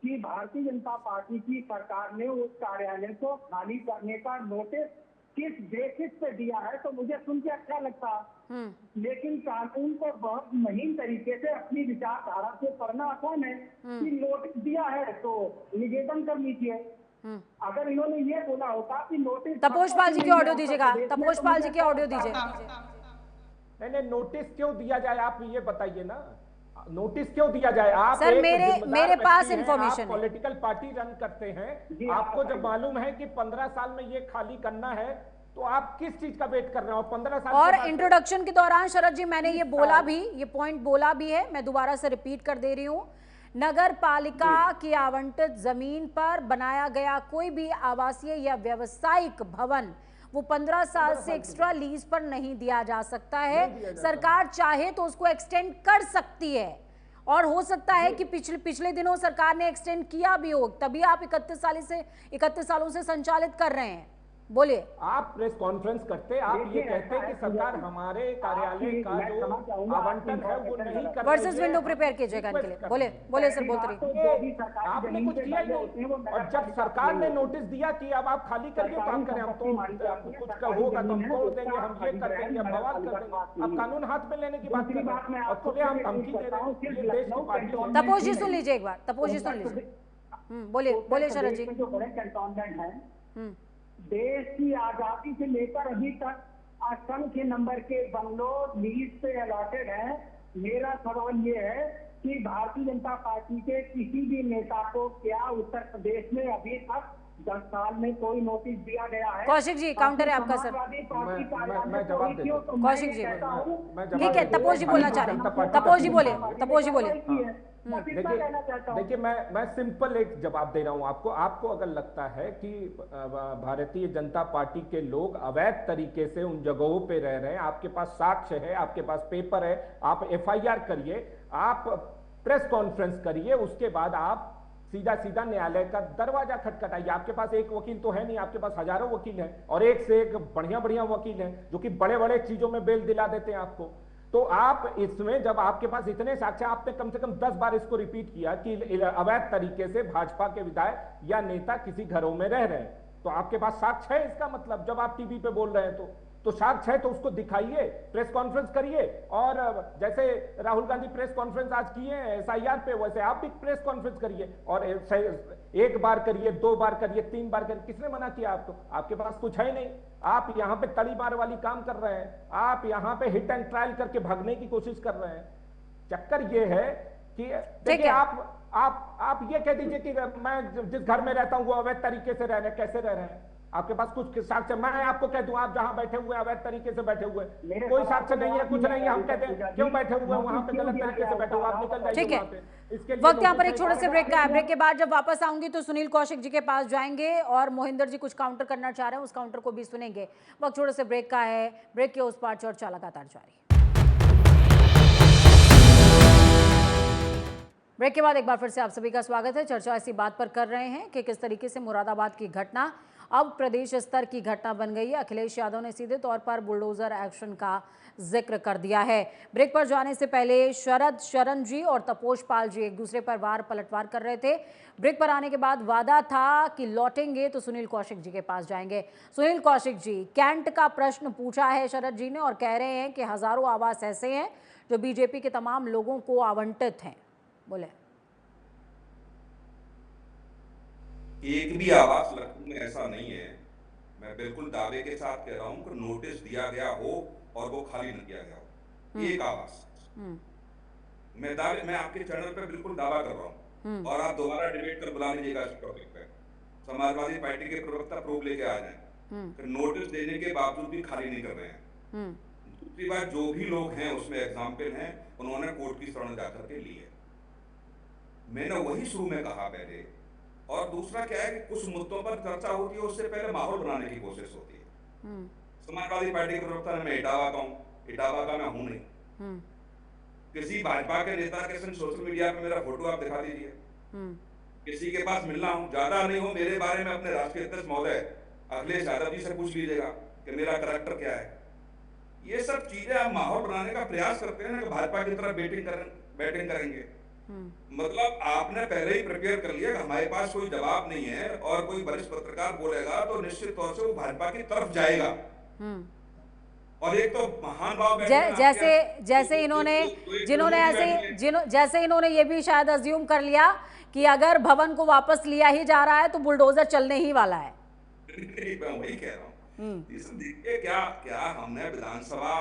कि भारतीय जनता पार्टी की सरकार ने उस कार्यालय को खाली करने का नोटिस किस बेसिस पे दिया है तो मुझे सुन के अच्छा लगता, लेकिन कानून को बहुत महीन तरीके से अपनी विचारधारा से पढ़ना आसान है कि नोटिस दिया है तो निवेदन कर लीजिए। अगर इन्होंने ये बोला होता कि नोटिस, तपोष पाल जी की ऑडियो दीजिएगा, तपोष पाल जी की ऑडियो दीजिए। नहीं, नोटिस क्यों दिया जाए आप ये बताइए ना, नोटिस क्यों दिया जाए? आप सर मेरे पास इंफॉर्मेशन है, पॉलिटिकल पार्टी रन करते हैं, आपको जब मालूम है कि 15 साल में ये खाली करना है तो आप किस चीज का वेट कर रहे हो? 15 साल और इंट्रोडक्शन के दौरान शरद जी मैंने ये बोला भी, ये पॉइंट बोला भी है, मैं दोबारा से रिपीट कर दे रही हूँ। नगर पालिका की आवंटित जमीन पर बनाया गया कोई भी आवासीय या व्यवसायिक भवन वो 15 साल से एक्स्ट्रा लीज पर नहीं दिया जा सकता है। सरकार चाहे तो उसको एक्सटेंड कर सकती है और हो सकता है कि पिछले दिनों सरकार ने एक्सटेंड किया भी हो, तभी आप 31 सालों से संचालित कर रहे हैं। बोलिए। आप प्रेस कॉन्फ्रेंस करते, आप ये कहते कि सरकार हमारे कार्यालय का जो आवंटन है वो नहीं कर रही वर्सेस है। विंडो प्रिपेयर कीजिएगा इनके लिए। बोले बोले सर, बोलते रहिए। आपने कुछ किया ही नहीं, और जब सरकार ने नोटिस दिया कि अब आप खाली करके काम करें, हम तो कुछ का होगा तो हम तोड़ देंगे, हम ये कर देंगे, हम बवाल कर देंगे, अब कानून हाथ में लेने की बात कर रहे हैं और खुले हम धमकी दे रहे हैं। ये देश की पार्टी है। तपोज जी सुन लीजिए एक बार, तपोज जी सुन लीजिए। बोलिए बोलिए शरद जी। जो बड़े कैंटोनमेंट हैं, देश की आजादी से लेकर अभी तक असंख्य नंबर के बंगलों लीज पे अलॉटेड हैं। मेरा सवाल ये है कि भारतीय जनता पार्टी के किसी भी नेता को क्या उत्तर प्रदेश में अभी तक 10 साल में कोई नोटिस दिया गया है? कौशिक जी काउंटर है आपका सर। मैं जवाब दे दूं। कौशिक जी ठीक है, तपोज जी बोलना चाह रहे हैं। तपोज जी बोले, तपोज जी बोले। देखिए मैं सिंपल एक जवाब दे रहा हूं आपको। आपको अगर लगता है कि भारतीय जनता पार्टी के लोग अवैध तरीके से उन जगहों पे रह रहे हैं, आपके पास साक्ष्य है, आपके पास पेपर है, आप एफआईआर करिए, आप प्रेस कॉन्फ्रेंस करिए, उसके बाद आप सीधा सीधा न्यायालय का दरवाजा खटखटाइए। आपके पास एक वकील तो है नहीं, आपके पास हजारों वकील हैं और एक से एक बढ़िया बढ़िया वकील हैं जो कि बड़े बड़े चीजों में बेल दिला देते हैं आपको। तो आप इसमें जब आपके पास इतने साक्ष्य, आपने कम से कम 10 बार इसको रिपीट किया कि अवैध तरीके से भाजपा के विधायक या नेता किसी घरों में रह रहे हैं, तो आपके पास साक्ष्य है। इसका मतलब जब आप टीवी पे बोल रहे हैं तो साक्ष्य है, तो उसको दिखाइए, प्रेस कॉन्फ्रेंस करिए। और जैसे राहुल गांधी प्रेस कॉन्फ्रेंस आज किए हैं एसआईआर पे, वैसे आप भी प्रेस कॉन्फ्रेंस करिए, और एक बार करिए, 2 बार करिए, 3 बार करिए। किसने मना किया आपको? आपके पास कुछ है नहीं। आप यहाँ पे तड़ी मार वाली काम कर रहे हैं, आप यहाँ पे हिट एंड ट्रायल करके भागने की कोशिश कर रहे हैं। चक्कर ये है कि देखिए, आप ये कह दीजिए कि मैं जिस घर में रहता हूं वो अवैध तरीके से रह रहे हैं। कैसे रह रहे हैं? आपके पास कुछ साक्ष्य? मैं आपको कह दूं, आप जहां बैठे हुए अवैध तरीके से बैठे हुए, कोई साक्ष्य नहीं है, कुछ नहीं है, हम कहते हैं क्यों बैठे हुए वहां पे गलत तरीके से बैठे हुए, आप निकल जाइए वहां पे। इसके लिए वक्त यहाँ पर एक छोटे से ब्रेक का है। ब्रेक के बाद जब वापस आऊंगी तो सुनील कौशिक जी के पास जाएंगे और मोहिंदर जी कुछ काउंटर करना चाह रहे हैं, उस काउंटर को भी सुनेंगे। वक्त छोटे से ब्रेक का है। ब्रेक के उस पार चर्चा लगातार जारी। ब्रेक के बाद एक बार फिर से आप सभी का स्वागत है। चर्चा इसी बात पर कर रहे हैं कि किस तरीके से मुरादाबाद की घटना अब प्रदेश स्तर की घटना बन गई है। अखिलेश यादव ने सीधे तौर पर बुलडोजर एक्शन का जिक्र कर दिया है। ब्रेक पर जाने से पहले शरण जी और तपोज पाल जी एक दूसरे पर वार पलटवार कर रहे थे। ब्रेक पर आने के बाद वादा था कि लौटेंगे तो सुनील कौशिक जी के पास जाएंगे। सुनील कौशिक जी, कैंट का प्रश्न पूछा है शरद जी ने और कह रहे हैं कि हजारों आवास ऐसे हैं जो बीजेपी के तमाम लोगों को आवंटित हैं। बोले। एक भी आवास लखनऊ में ऐसा नहीं है, मैं बिल्कुल दावे के साथ कह रहा हूं कि नोटिस दिया गया हो और वो खाली न किया गया हो। एक आवास मैं आपके चैनल पे बिल्कुल दावा कर रहा हूं, और आप दोबारा डिबेट कर बुला लीजिएगा इस टॉपिक पे। समाजवादी पार्टी के प्रवक्ता प्रूफ लेके आ जाए कि नोटिस देने के बावजूद भी खाली नहीं कर रहे हैं। दूसरी बात, जो भी लोग हैं उसमें एग्जाम्पल हैं, उन्होंने कोर्ट की शरण जाकर के ली है। मैंने वही शुरू में कहा पहले। और दूसरा क्या है कि कुछ मुद्दों पर चर्चा होती है, उससे पहले माहौल बनाने की कोशिश होती है। समाजवादी पार्टी के प्रवक्ता ने मैं इटावा का हूं, इटावा का मैं हूं नहीं। किसी भाजपा के नेता के संग सोशल मीडिया पे मेरा फोटो आप दिखा दीजिए। किसी के पास मिलना हो, ज्यादा नहीं हो, मेरे बारे में अपने राष्ट्रीय अध्यक्ष महोदय अखिलेश यादव जी से पूछ लीजिएगा कि मेरा कैरेक्टर क्या है। ये सब चीजें आप माहौल बनाने का प्रयास करते हैं ना कि भाजपा की तरफ बैटिंग करेंगे। मतलब आपने पहले ही प्रिपेयर कर लिया कि हमारे पास कोई जवाब नहीं है और कोई वरिष्ठ पत्रकार बोलेगा तो निश्चित तौर से वो भाजपा की तरफ जाएगा। और एक तो महान भाव जैसे इन्होंने ये भी शायद अज्यूम कर लिया कि अगर भवन को वापस लिया ही जा रहा है तो बुलडोजर चलने ही वाला है। मैं वही कह रहा हूँ। देखिए क्या हमने विधानसभा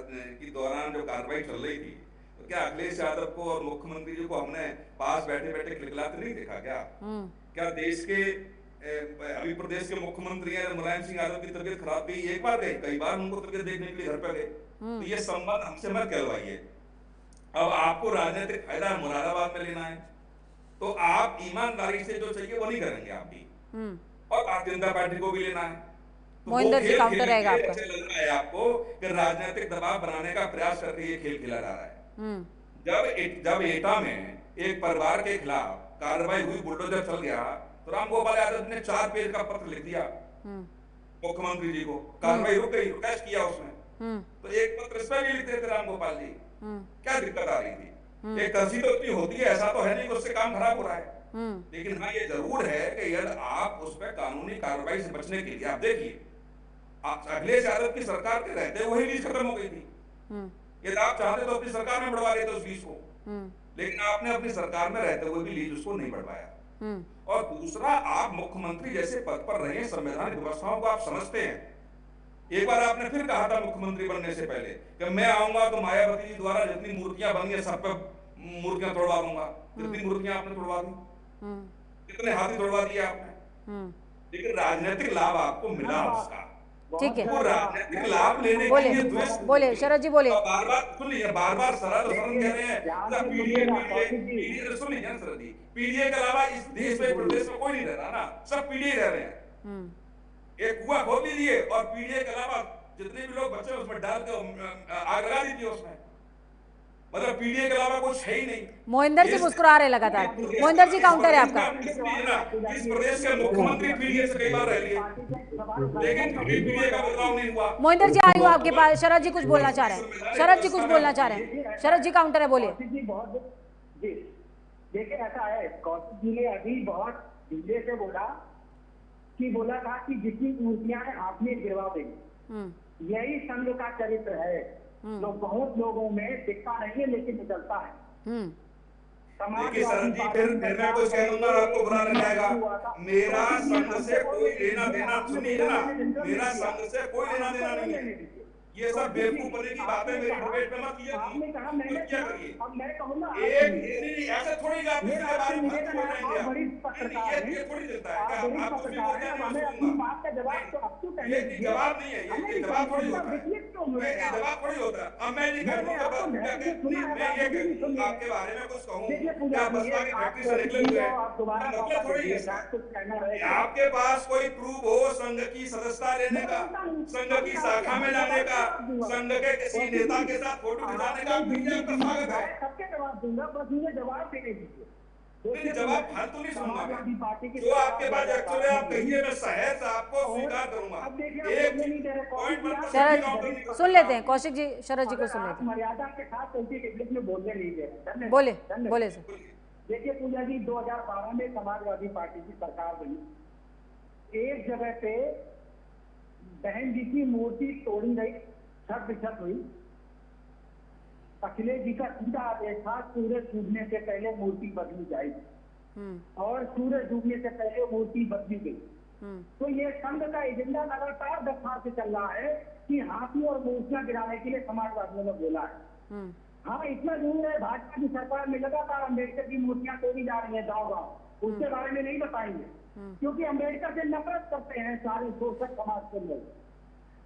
के दौरान जो कार्रवाई चल रही थी, क्या अखिलेश यादव को और मुख्यमंत्री जी को हमने पास बैठे बैठे खिलखिलाते नहीं देखा? क्या देश के अभी प्रदेश के मुख्यमंत्री हैं मुलायम सिंह यादव की तबीयत खराब गई, एक बार गई, कई बार उनको तबीयत देखने के लिए घर पे गए। तो ये संबंध हमसे मत कहलवाइए। अब आपको राजनीतिक फायदा मुरादाबाद में लेना है तो आप ईमानदारी से जो चाहिए वो नहीं करेंगे आप भी, और भारतीय जनता पार्टी को भी लेना है। तो मोहिंदर जी काउंटर रहेगा आपका। लग रहा है आपको कि राजनीतिक दबाव बनाने का प्रयास करके ये खेल खेला जा रहा है। जब एटा में एक परिवार के खिलाफ कार्रवाई हुई, बुलडोजर चल गया, तो राम गोपाल यादव ने 4 पेज का पत्र लिख दिया मुख्यमंत्री जी को, कार्रवाई रुक गई, रिक्वेस्ट किया उसने, तो एक पत्र इसमें भी लिख देते रामगोपाल जी, क्या दिक्कत आ रही थी? एक कर्जी तो इतनी होती है, ऐसा तो है नहीं कि उससे काम खराब हो रहा है। लेकिन हाँ ये जरूर है कि यदि आप उस पर कानूनी कार्रवाई से बचने के लिए, आप देखिए अखिलेश यादव की सरकार के रहते वही लीज खत्म हो गई थी। यदि आप चाहते तो अपनी सरकार में बढ़वा लेते उस लीज को, लेकिन आपने अपनी सरकार में रहते हुए भी लीज उसको नहीं बढ़वाया। और दूसरा, आप मुख्यमंत्री जैसे पद पर रहे, संवैधानिक व्यवस्थाओं को आप समझते हैं। एक बार आपने फिर कहा था मुख्यमंत्री बनने से पहले कि मैं आऊंगा तो मायावती जी द्वारा जितनी मूर्तियां बनी है सब पे मूर्तियां तोड़वा दूंगा। कितनी मूर्तियां आपने तोड़वा दी, कितने हाथी तोड़वा दिए आपने, लेकिन राजनीतिक लाभ आपको मिला उसका। ठीक है, वो राजनीतिक लाभ लेने के लिए द्वेष, बोले शरद जी बोले, बार बार सुनिए, बार बार शरद कह रहे हैं पीडीए, सुनिए शरद जी, पीडीए के अलावा इस देश में प्रदेश में कोई नहीं रह रहा ना, सब पीडीए रह रहे हैं। एक कुआं खोद लीजिए और पीडीए के अलावा जितने भी लोग बच्चे उसमें डाल के आग लगा दीजिए उसमें, मतलब पीडीए के अलावा कुछ है ही नहीं। मोहिंदर जी मुस्कुरा रहे लगातार। मोहिंदर जी काउंटर है आपका। इस प्रदेश के मुख्यमंत्री पीडीए से कई बार रह लिए, लेकिन कभी पीडीए का बदलाव नहीं हुआ। मोहिंदर जी आयु आपके पास, शरद जी कुछ बोलना चाह रहे हैं, शरद जी कुछ बोलना चाह रहे हैं, शरद जी काउंटर है, बोलिए। देखिए ऐसा है, कौशिक जी ने अभी बहुत धीरे से बोला था कि जितनी मूर्तियां हैं हाथ में गिरवा देंगे। यही संघ का चरित्र है, जो बहुत लोगों में दिखता नहीं है लेकिन निकलता है। देखिए शरद जी, फिर मैं कुछ कह दूंगा आपको बुरा लग जाएगा। मेरा संघ से कोई लेना देना, सुनिए ना, मेरा संघ से कोई लेना देना नहीं है। ये सब बेवकूफपने की बातें मेरी डिबेट में मत कीजिए। आपने कहा मैंने क्या करिए, अब मैं कहूंगा एक ऐसे थोड़ी आप किसी के बारे में बात बोल रहे हैं, बड़ी पत्रकार हैं, ये थोड़ी चलता है। बड़ी पत्रकार हैं, हमें अपनी बात का जवाब तो अब तो पहले ये जवाब नहीं है, ये जवाब थोड़ी होता है, ये जवाब थोड़ी होता है। अब मैं नहीं कहूँगा, मैं ये आपके बारे में कुछ कहूँ क्या बसपा की फैक्ट्री से निकले हुए हैं, मतलब थोड़ी है। आपके पास कोई प्रूफ हो संघ की सदस्यता लेने का, संघ की शाखा में जाने का, संघ के किसी नेता के साथ फोटो खिंचाने का, मीडिया का स्वागत है। सबके जवाब दूंगा, बस मुझे जवाब देने दीजिए। नहीं जवाब फालतू नहीं सुनूंगा मैं, जो आपके पास एक्चुअली आप कहिए, मैं सहज आपको स्वीकार करूंगा। एक पॉइंट पर शरद सुन लेते हैं, कौशिक जी शरद जी को सुन लेते हैं। मर्यादा के साथ चलती पब्लिक में बोलने नहीं दे रहे। बोले सर। देखिए पूजा जी, 2012 में समाजवादी पार्टी की सरकार बनी, एक जगह पे बहन जी की मूर्ति तोड़ी गई, छत बिछत हुई। अखिलेश जी का सीधा आदेश था सूरज डूबने से पहले मूर्ति बदली जाएगी, और सूरज डूबने से पहले मूर्ति बदली गई। तो ये संघ का एजेंडा लगातार 10 साल से चल रहा है कि हाथी और मूर्तियां गिराने के लिए समाजवादियों ने बोला है। हाँ, इतना जरूर है, भाजपा की सरकार में लगातार अम्बेडकर की मूर्तियां तोड़ी जा रही है गाँव-गाँव, उसके बारे में नहीं बताएंगे क्योंकि अम्बेडकर से नफरत करते हैं सारे शोषक समाज के लोग।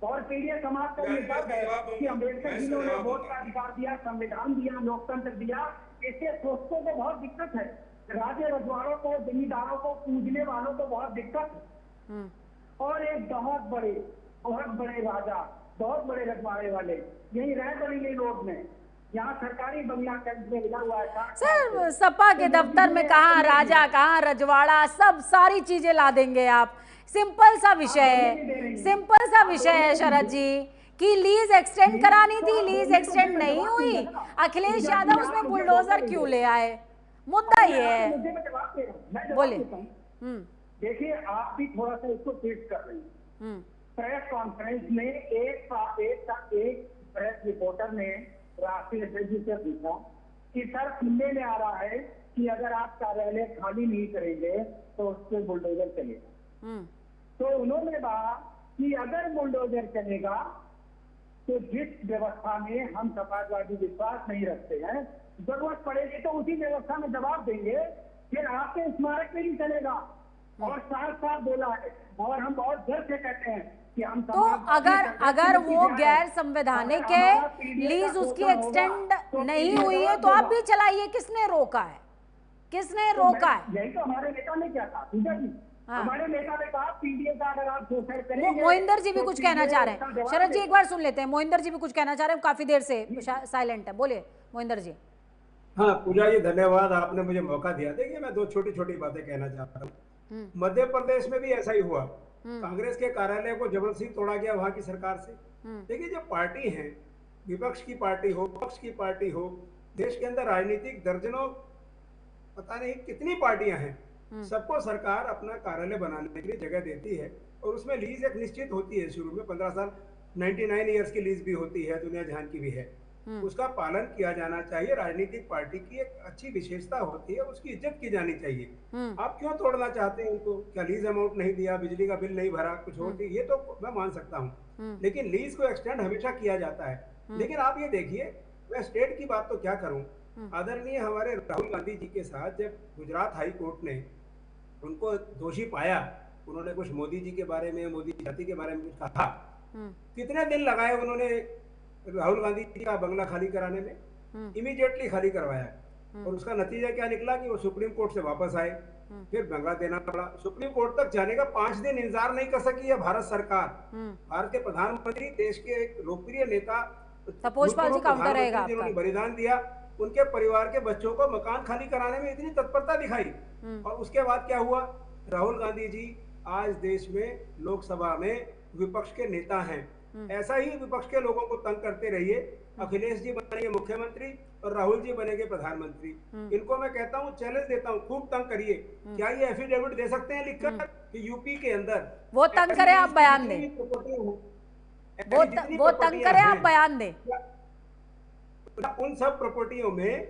और पीड़ित समाज का ये दर्द है कि अम्बेडकर जी ने उन्हें वोट का अधिकार दिया, संविधान दिया, लोकतंत्र दिया, इससे शोषकों को बहुत दिक्कत है, राजे रजवाड़ों को, जमींदारों को, पूजने वालों को बहुत दिक्कत है। और एक बहुत बड़े राजा, बहुत बड़े रजवाड़े वाले यही रह बरेली रोड में, यहाँ सरकारी बंगला कैंप में मिला हुआ है। सर सपा के दफ्तर में कहाँ राजा, कहाँ रजवाड़ा, सब सारी चीजें ला देंगे आप। सिंपल सा विषय है, सिंपल सा विषय है शरद जी कि लीज एक्सटेंड करानी थी, लीज एक्सटेंड नहीं हुई, अखिलेश यादव उसमें बुलडोजर क्यों ले आए, मुद्दा ये है। बोले। देखिए आप भी थोड़ा सा इसको ट्वीट कर रही हैं। प्रेस कॉन्फ्रेंस में एक प्रेस रिपोर्टर ने राष्ट्रीय अध्यक्ष से पूछा कि सर सुनने में आ रहा है कि अगर आप कार्यालय खाली नहीं करेंगे तो उस पर बुलडोजर चलेगा। तो उन्होंने कहा कि अगर बुलडोजर चलेगा तो जिस व्यवस्था में हम समाजवादी विश्वास नहीं रखते हैं, जरूरत पड़ेगी तो उसी व्यवस्था में जवाब देंगे, फिर आपके स्मारक में ही चलेगा। और साथ साथ बोला है, और हम बहुत गर्व से कहते हैं कि हम तो अगर वो गैर संवैधानिक है, लीज उसकी एक्सटेंड नहीं हुई है, तो आप भी चलाइए, किसने रोका है, किसने रोका है? यही तो हमारे नेता ने क्या कहा पूजा जी, हमारे नेता ने कहा पीडीए का अगर आप शोषण करेंगे। मोहिंदर जी भी कुछ कहना चाह रहे हैं, शरद जी एक बार सुन लेते हैं। मोहिंदर जी भी कुछ कहना चाह रहे हैं, काफी देर से साइलेंट है, बोलिए मोहिंदर जी। हाँ पूजा जी धन्यवाद, आपने मुझे मौका दिया। देखिए मैं 2 छोटी छोटी बातें कहना चाहता हूँ। मध्य प्रदेश में भी ऐसा ही हुआ कांग्रेस के कार्यालय को जबरदस्ती तोड़ा गया वहां की सरकार से। देखिए, जब पार्टी है, विपक्ष की पार्टी हो, पक्ष की पार्टी हो, देश के अंदर राजनीतिक दर्जनों पता नहीं कितनी पार्टियां हैं, सबको सरकार अपना कार्यालय बनाने के लिए जगह देती है और उसमें लीज एक निश्चित होती है। शुरू में 15 साल 99 ईयर्स की लीज भी होती है, दुनिया जहान की भी है। उसका पालन किया जाना चाहिए। राजनीतिक पार्टी की एक अच्छी विशेषता होती है, उसकी इज्जत की जानी चाहिए। आप क्यों तोड़ना चाहते हैं उनको? क्या लीज अमाउंट नहीं दिया, बिजली का बिल नहीं भरा, कुछ और ये तो मैं मान सकता हूँ, लेकिन लीज को एक्सटेंड हमेशा किया जाता है। लेकिन आप ये देखिए, मैं स्टेट की बात तो क्या करूं, आदरणीय हमारे राहुल गांधी जी के साथ जब गुजरात हाई कोर्ट ने उनको दोषी पाया, उन्होंने कुछ मोदी जी के बारे में, मोदी जाति के बारे में कुछ कहा, कितने दिन लगाए उन्होंने राहुल गांधी जी का बंगला खाली कराने में? इमीडिएटली खाली करवाया और उसका नतीजा क्या निकला कि वो सुप्रीम कोर्ट से वापस आए, फिर बंगला देना पड़ा। सुप्रीम कोर्ट तक जाने का 5 दिन इंतजार नहीं कर सकी है भारत सरकार। भारत के प्रधानमंत्री, देश के एक लोकप्रिय नेता, तपोजपाल जी काउंटर रहेगा आपका। जिन्होंने बलिदान दिया, उनके परिवार के बच्चों को मकान खाली कराने में इतनी तत्परता दिखाई, और उसके बाद क्या हुआ? राहुल गांधी जी आज देश में लोकसभा में विपक्ष के नेता हैं। ऐसा ही विपक्ष के लोगों को तंग करते रहिए। अखिलेश जी बनेंगे मुख्यमंत्री और राहुल जी बनेंगे प्रधानमंत्री। इनको मैं कहता हूँ, चैलेंज देता हूँ, खूब तंग करिए। क्या ये एफिडेविट दे सकते हैं लिखकर कि यूपी के अंदर वो तंग करे, आप बयान दें। वो तंग करे, आप बयान दें। उन सब प्रॉपर्टियों में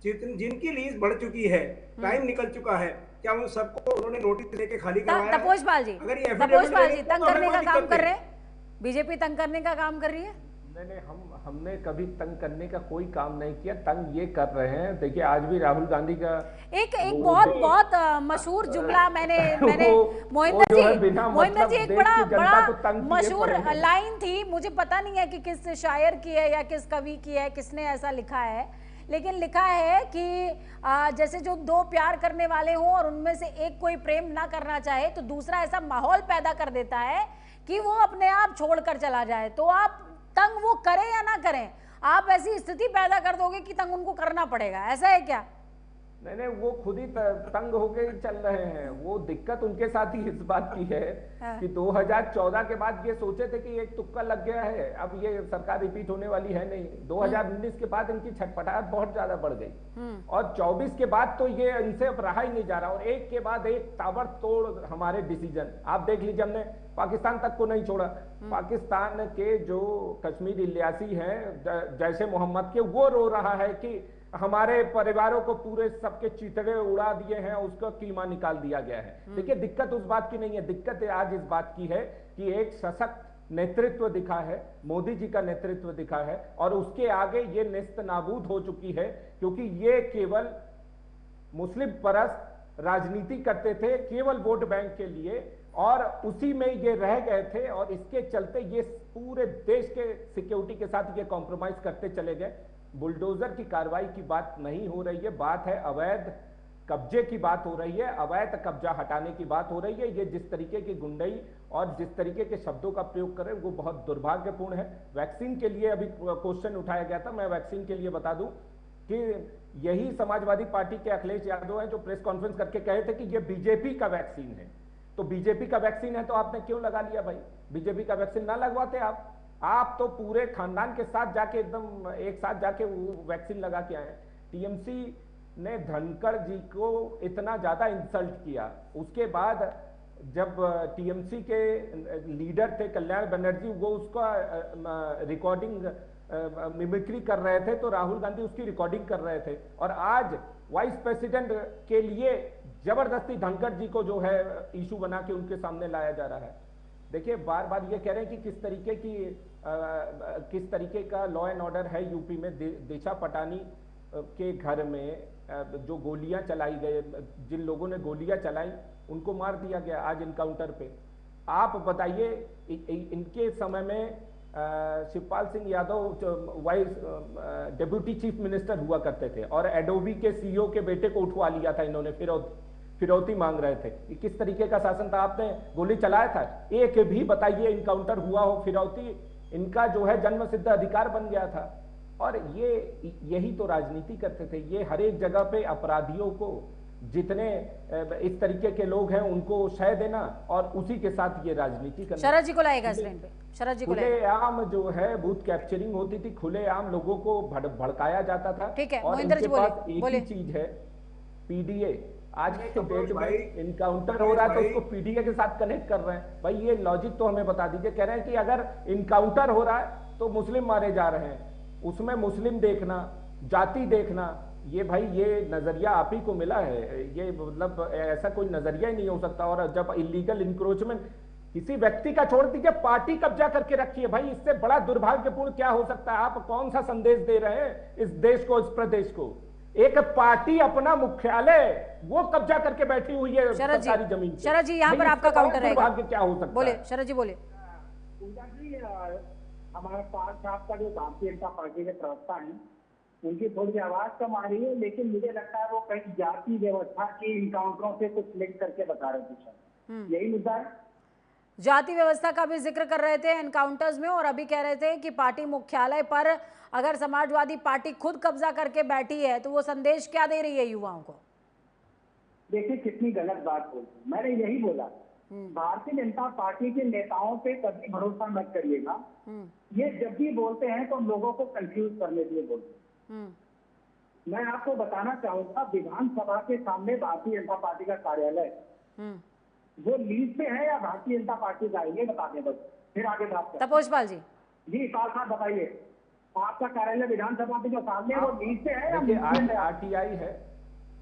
जिनकी लीज बढ़ चुकी है, टाइम निकल चुका है, क्या उन सबको उन्होंने नोटिस देके खाली करवाया है? तपोजपाल जी, तंग करने का काम कर रहे हैं, बीजेपी तंग करने का काम कर रही है। नहीं, हमने कभी तंग करने का कोई काम नहीं किया। तंग ये कर रहे हैं, देखिए आज भी राहुल गांधी का एक बहुत मशहूर जुमला मैंने मोहिंदर जी एक बड़ा मशहूर लाइन थी, मुझे पता नहीं है कि किस शायर की है या किस कवि की है, किसने ऐसा लिखा है, लेकिन लिखा है कि जैसे जो दो प्यार करने वाले हों और उनमें से एक कोई प्रेम ना करना चाहे तो दूसरा ऐसा माहौल पैदा कर देता है कि वो अपने आप छोड़कर चला जाए। तो आप तंग वो करें या ना करें, आप ऐसी स्थिति पैदा कर दोगे कि तंग उनको करना पड़ेगा, ऐसा है क्या? नहीं, वो खुद ही तंग होके चल रहे हैं। वो दिक्कत उनके साथ ही इस बात की है कि 2014 के बाद ये सोचे थे कि एक तुक्का लग गया है, अब ये सरकार रिपीट होने वाली है नहीं। 2019 के बाद इनकी छटपटाहट बहुत ज्यादा बढ़ गई और 24 के बाद तो ये इनसे अब रहा ही नहीं जा रहा, और एक के बाद एक ताबड़तोड़ हमारे डिसीजन आप देख लीजिए। हमने पाकिस्तान तक को नहीं छोड़ा, पाकिस्तान के जो कश्मीर इलियासी हैं जैसे मोहम्मद के, वो रो रहा है कि हमारे परिवारों को पूरे सबके चितड़े उड़ा दिए हैं, उसका कीमा निकाल दिया गया है। देखिए, दिक्कत उस बात की नहीं है, दिक्कत आज इस बात की है कि एक सशक्त नेतृत्व दिखा है, मोदी जी का नेतृत्व दिखा है, और उसके आगे ये नेस्त नाबूद हो चुकी है, क्योंकि ये केवल मुस्लिम परस्त राजनीति करते थे केवल वोट बैंक के लिए, और उसी में ये रह गए थे, और इसके चलते ये पूरे देश के सिक्योरिटी के साथ ये कॉम्प्रोमाइज करते चले गए। बुलडोजर की कार्रवाई की बात नहीं हो रही है, बात है अवैध कब्जे की बात हो रही है, अवैध कब्जा हटाने की बात हो रही है। ये जिस तरीके की गुंडई और जिस तरीके के शब्दों का प्रयोग कर रहे हैं वो बहुत दुर्भाग्यपूर्ण है। वैक्सीन के लिए अभी क्वेश्चन उठाया गया था, मैं वैक्सीन के लिए बता दूं कि यही समाजवादी पार्टी के अखिलेश यादव हैं जो प्रेस कॉन्फ्रेंस करके कहे थे कि ये बीजेपी का वैक्सीन है। तो बीजेपी का वैक्सीन है तो आपने क्यों लगा लिया भाई? बीजेपी का वैक्सीन ना लगवाते आप तो पूरे खानदान के साथ जाके एकदम एक साथ जाके वो वैक्सीन लगा के आए। टीएमसी ने धनखड़ जी को इतना ज्यादा इंसल्ट किया, उसके बाद जब टीएमसी के लीडर थे कल्याण बनर्जी, वो उसका रिकॉर्डिंग मिमिक्री कर रहे थे, तो राहुल गांधी उसकी रिकॉर्डिंग कर रहे थे, और आज वाइस प्रेसिडेंट के लिए जबरदस्ती धनखड़ जी को जो है इशू बना के उनके सामने लाया जा रहा है। देखिए, बार बार ये कह रहे हैं कि किस तरीके का लॉ एंड ऑर्डर है यूपी में। दिशा पटानी के घर में जो गोलियां चलाई गई, जिन लोगों ने गोलियां चलाई उनको मार दिया गया आज इनकाउंटर पे। आप बताइए, इनके समय में Shivpal Singh Yadav vice deputy chief minister हुआ करते थे, और एडोबी के सीईओ के बेटे को उठवा लिया था इन्होंने, फिरौती मांग रहे थे। किस तरीके का शासन था? आपने गोली चलाया था? एक भी बताइए इनकाउंटर हुआ हो, फिरौती इनका जो है जन्म सिद्ध अधिकार बन गया था। और यही तो राजनीति करते थे। ये हर एक जगह पे अपराधियों को जितने इस तरीके के लोग हैं उनको शय देना और उसी के साथ ये राजनीति करना। शरद जी को लाएगा इस लाइन पे, शरद जी को लाएगा। खुलेआम जो है बूथ कैप्चरिंग होती थी, खुलेआम लोगों को भड़काया जाता था। ठीक है, और मोहिंदर जी इनके पास बोले, एक बोले। ही चीज है, पीडीए। आज के डेट भाई, में इनकाउंटर हो रहा है तो उसको पीडीए के साथ कनेक्ट कर रहे हैं। भाई ये लॉजिक तो हमें बता दीजिए। कह रहे हैं कि अगर इनकाउंटर हो रहा है तो मुस्लिम मारे जा रहे हैं, उसमें मुस्लिम देखना, जाति देखना, ये भाई ये नजरिया आप ही को मिला है। ये मतलब ऐसा कोई नजरिया ही नहीं हो सकता। और जब इलीगल इंक्रोचमेंट किसी व्यक्ति का छोड़ दीजिए, पार्टी कब्जा करके रखी है, भाई इससे बड़ा दुर्भाग्यपूर्ण क्या हो सकता है? आप कौन सा संदेश दे रहे हैं इस देश को, इस प्रदेश को? एक पार्टी अपना मुख्यालय वो कब्जा करके बैठी हुई है सरकारी जमीन पे। शरद जी यहाँ पर आपका काउंटर रहेगा, दुर्भाग्य क्या हो सकता बोले है? शरद जी बोले। पूजा जी, हमारे पास साहब का जो भारतीय जनता पार्टी के प्रवक्ता हैं, उनकी थोड़ी आवाज कम आ रही है, लेकिन मुझे लगता है वो कहीं जाति व्यवस्था की इनकाउंटरों से कुछ लिंक करके बता रहे थे। यही मुद्दा है। जाति व्यवस्था का भी जिक्र कर रहे थे एनकाउंटर्स में, और अभी कह रहे थे कि पार्टी मुख्यालय पर अगर समाजवादी पार्टी खुद कब्जा करके बैठी है तो वो संदेश क्या दे रही है युवाओं को? देखिए कितनी गलत बात बोलती। मैंने यही बोला, भारतीय जनता पार्टी के नेताओं पे कभी भरोसा मत करिएगा। ये जब भी बोलते हैं तो लोगों को कंफ्यूज करने के लिए बोलते हैं। मैं आपको बताना चाहूंगा, विधानसभा के सामने भारतीय जनता पार्टी का कार्यालय वो लीज पे है या भारतीय जनता पार्टी का, ये बता दें बस, फिर आगे बात करें। तपोजपाल जी पाल साहब बताइए, आपका कार्यालय विधानसभा के जो सामने है वो लीज पे है या आरटीआई है?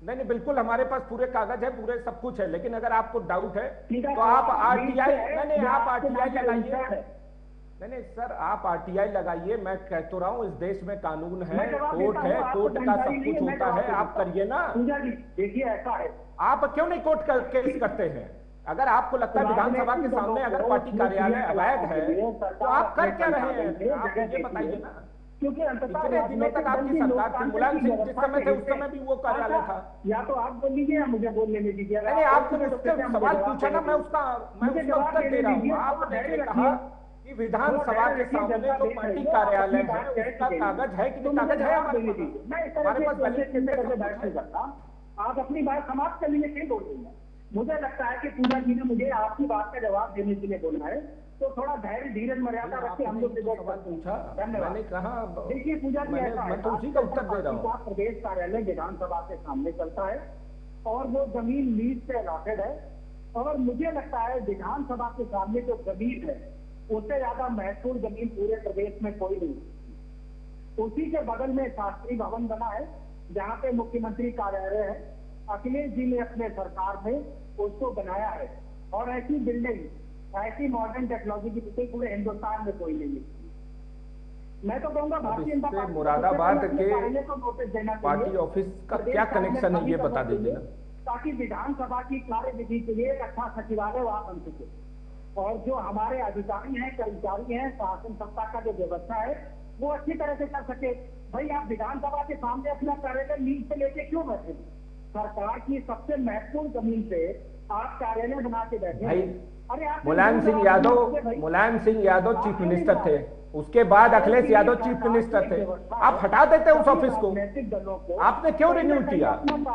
नहीं, बिल्कुल हमारे पास पूरे कागज है, पूरे सब कुछ है। लेकिन अगर आपको डाउट है तो आप आरटीआई, नहीं आप आरटीआई लगाइए। नहीं सर, आप आरटीआई लगाइए। मैं कह तो रहा हूँ इस देश में कानून है, कोर्ट है, कोर्ट का सब कुछ होता है, आप करिए ना। देखिए ऐसा है, आप क्यों नहीं कोर्ट का केस करते हैं? अगर आपको लगता है विधानसभा के सामने अगर पार्टी कार्यालय अवैध है तो आप कर क्या रहे हैं? आप ये बताइए ना। क्योंकि इतने दिनों तक आपकी सरकार थी, मुलायम सिंह जिस समय थे उस समय भी वो कार्यालय था। या तो आप बोल लीजिए या मुझे बोलने में दीजिए। नहीं, आपने मुझसे सवाल पूछा ना, मैं उसका उत्तर दे रहा हूँ। आपने कहा कि विधानसभा के सामने जो पार्टी कार्यालय है उसका कागज है कि नहीं? कागज है हमारे पास। बैठ नहीं सकता, आप अपनी बात समाप्त कर लीजिए, फिर बोल देंगे। मुझे लगता है कि पूजा जी ने मुझे आपकी बात का जवाब देने के लिए बोला है, तो थोड़ा धैर्य धीरज मर्यादा रखते हम लोग पूछा। मैंने कहा देखिए पूजा जी, ऐसा मैं तो उसी का उत्तर दे रहा हूँ। प्रदेश कार्यालय विधानसभा के सामने चलता है और वो जमीन लीज से अलॉटेड है, और मुझे लगता है विधानसभा के सामने जो जमीन है उससे ज्यादा महत्वपूर्ण जमीन पूरे प्रदेश में कोई नहीं। उसी के बगल में शास्त्री भवन बना है जहाँ पे मुख्यमंत्री कार्यालय है। अखिलेश जी ने अपने सरकार में उसको बनाया है, और ऐसी बिल्डिंग, ऐसी मॉडर्न टेक्नोलॉजी की बिल्डिंग पूरे हिंदुस्तान में कोई नहीं है। मैं तो कहूंगा भारतीय जनता पार्टी मुरादाबाद के को नोटिस देना पार्टी ऑफिस का क्या कनेक्शन है ये बता दीजिए ना, ताकि विधानसभा की कार्यविधि के लिए एक अच्छा सचिवालय वहां बन सके, और जो हमारे अधिकारी हैं, कर्मचारी हैं, शासन सत्ता का जो व्यवस्था है वो अच्छी तरह से कर सके। भाई आप विधानसभा के सामने अपना कार्यालय लीज पे लेके क्यों बैठे? सरकार की सबसे महत्वपूर्ण जमीन पे आप कार्यालय बना के बैठे। अरे आप मुलायम सिंह यादव चीफ मिनिस्टर थे, उसके बाद अखिलेश यादव चीफ मिनिस्टर थे। आप हटा देते उस ऑफिस को, आपने क्यों रिन्यू किया?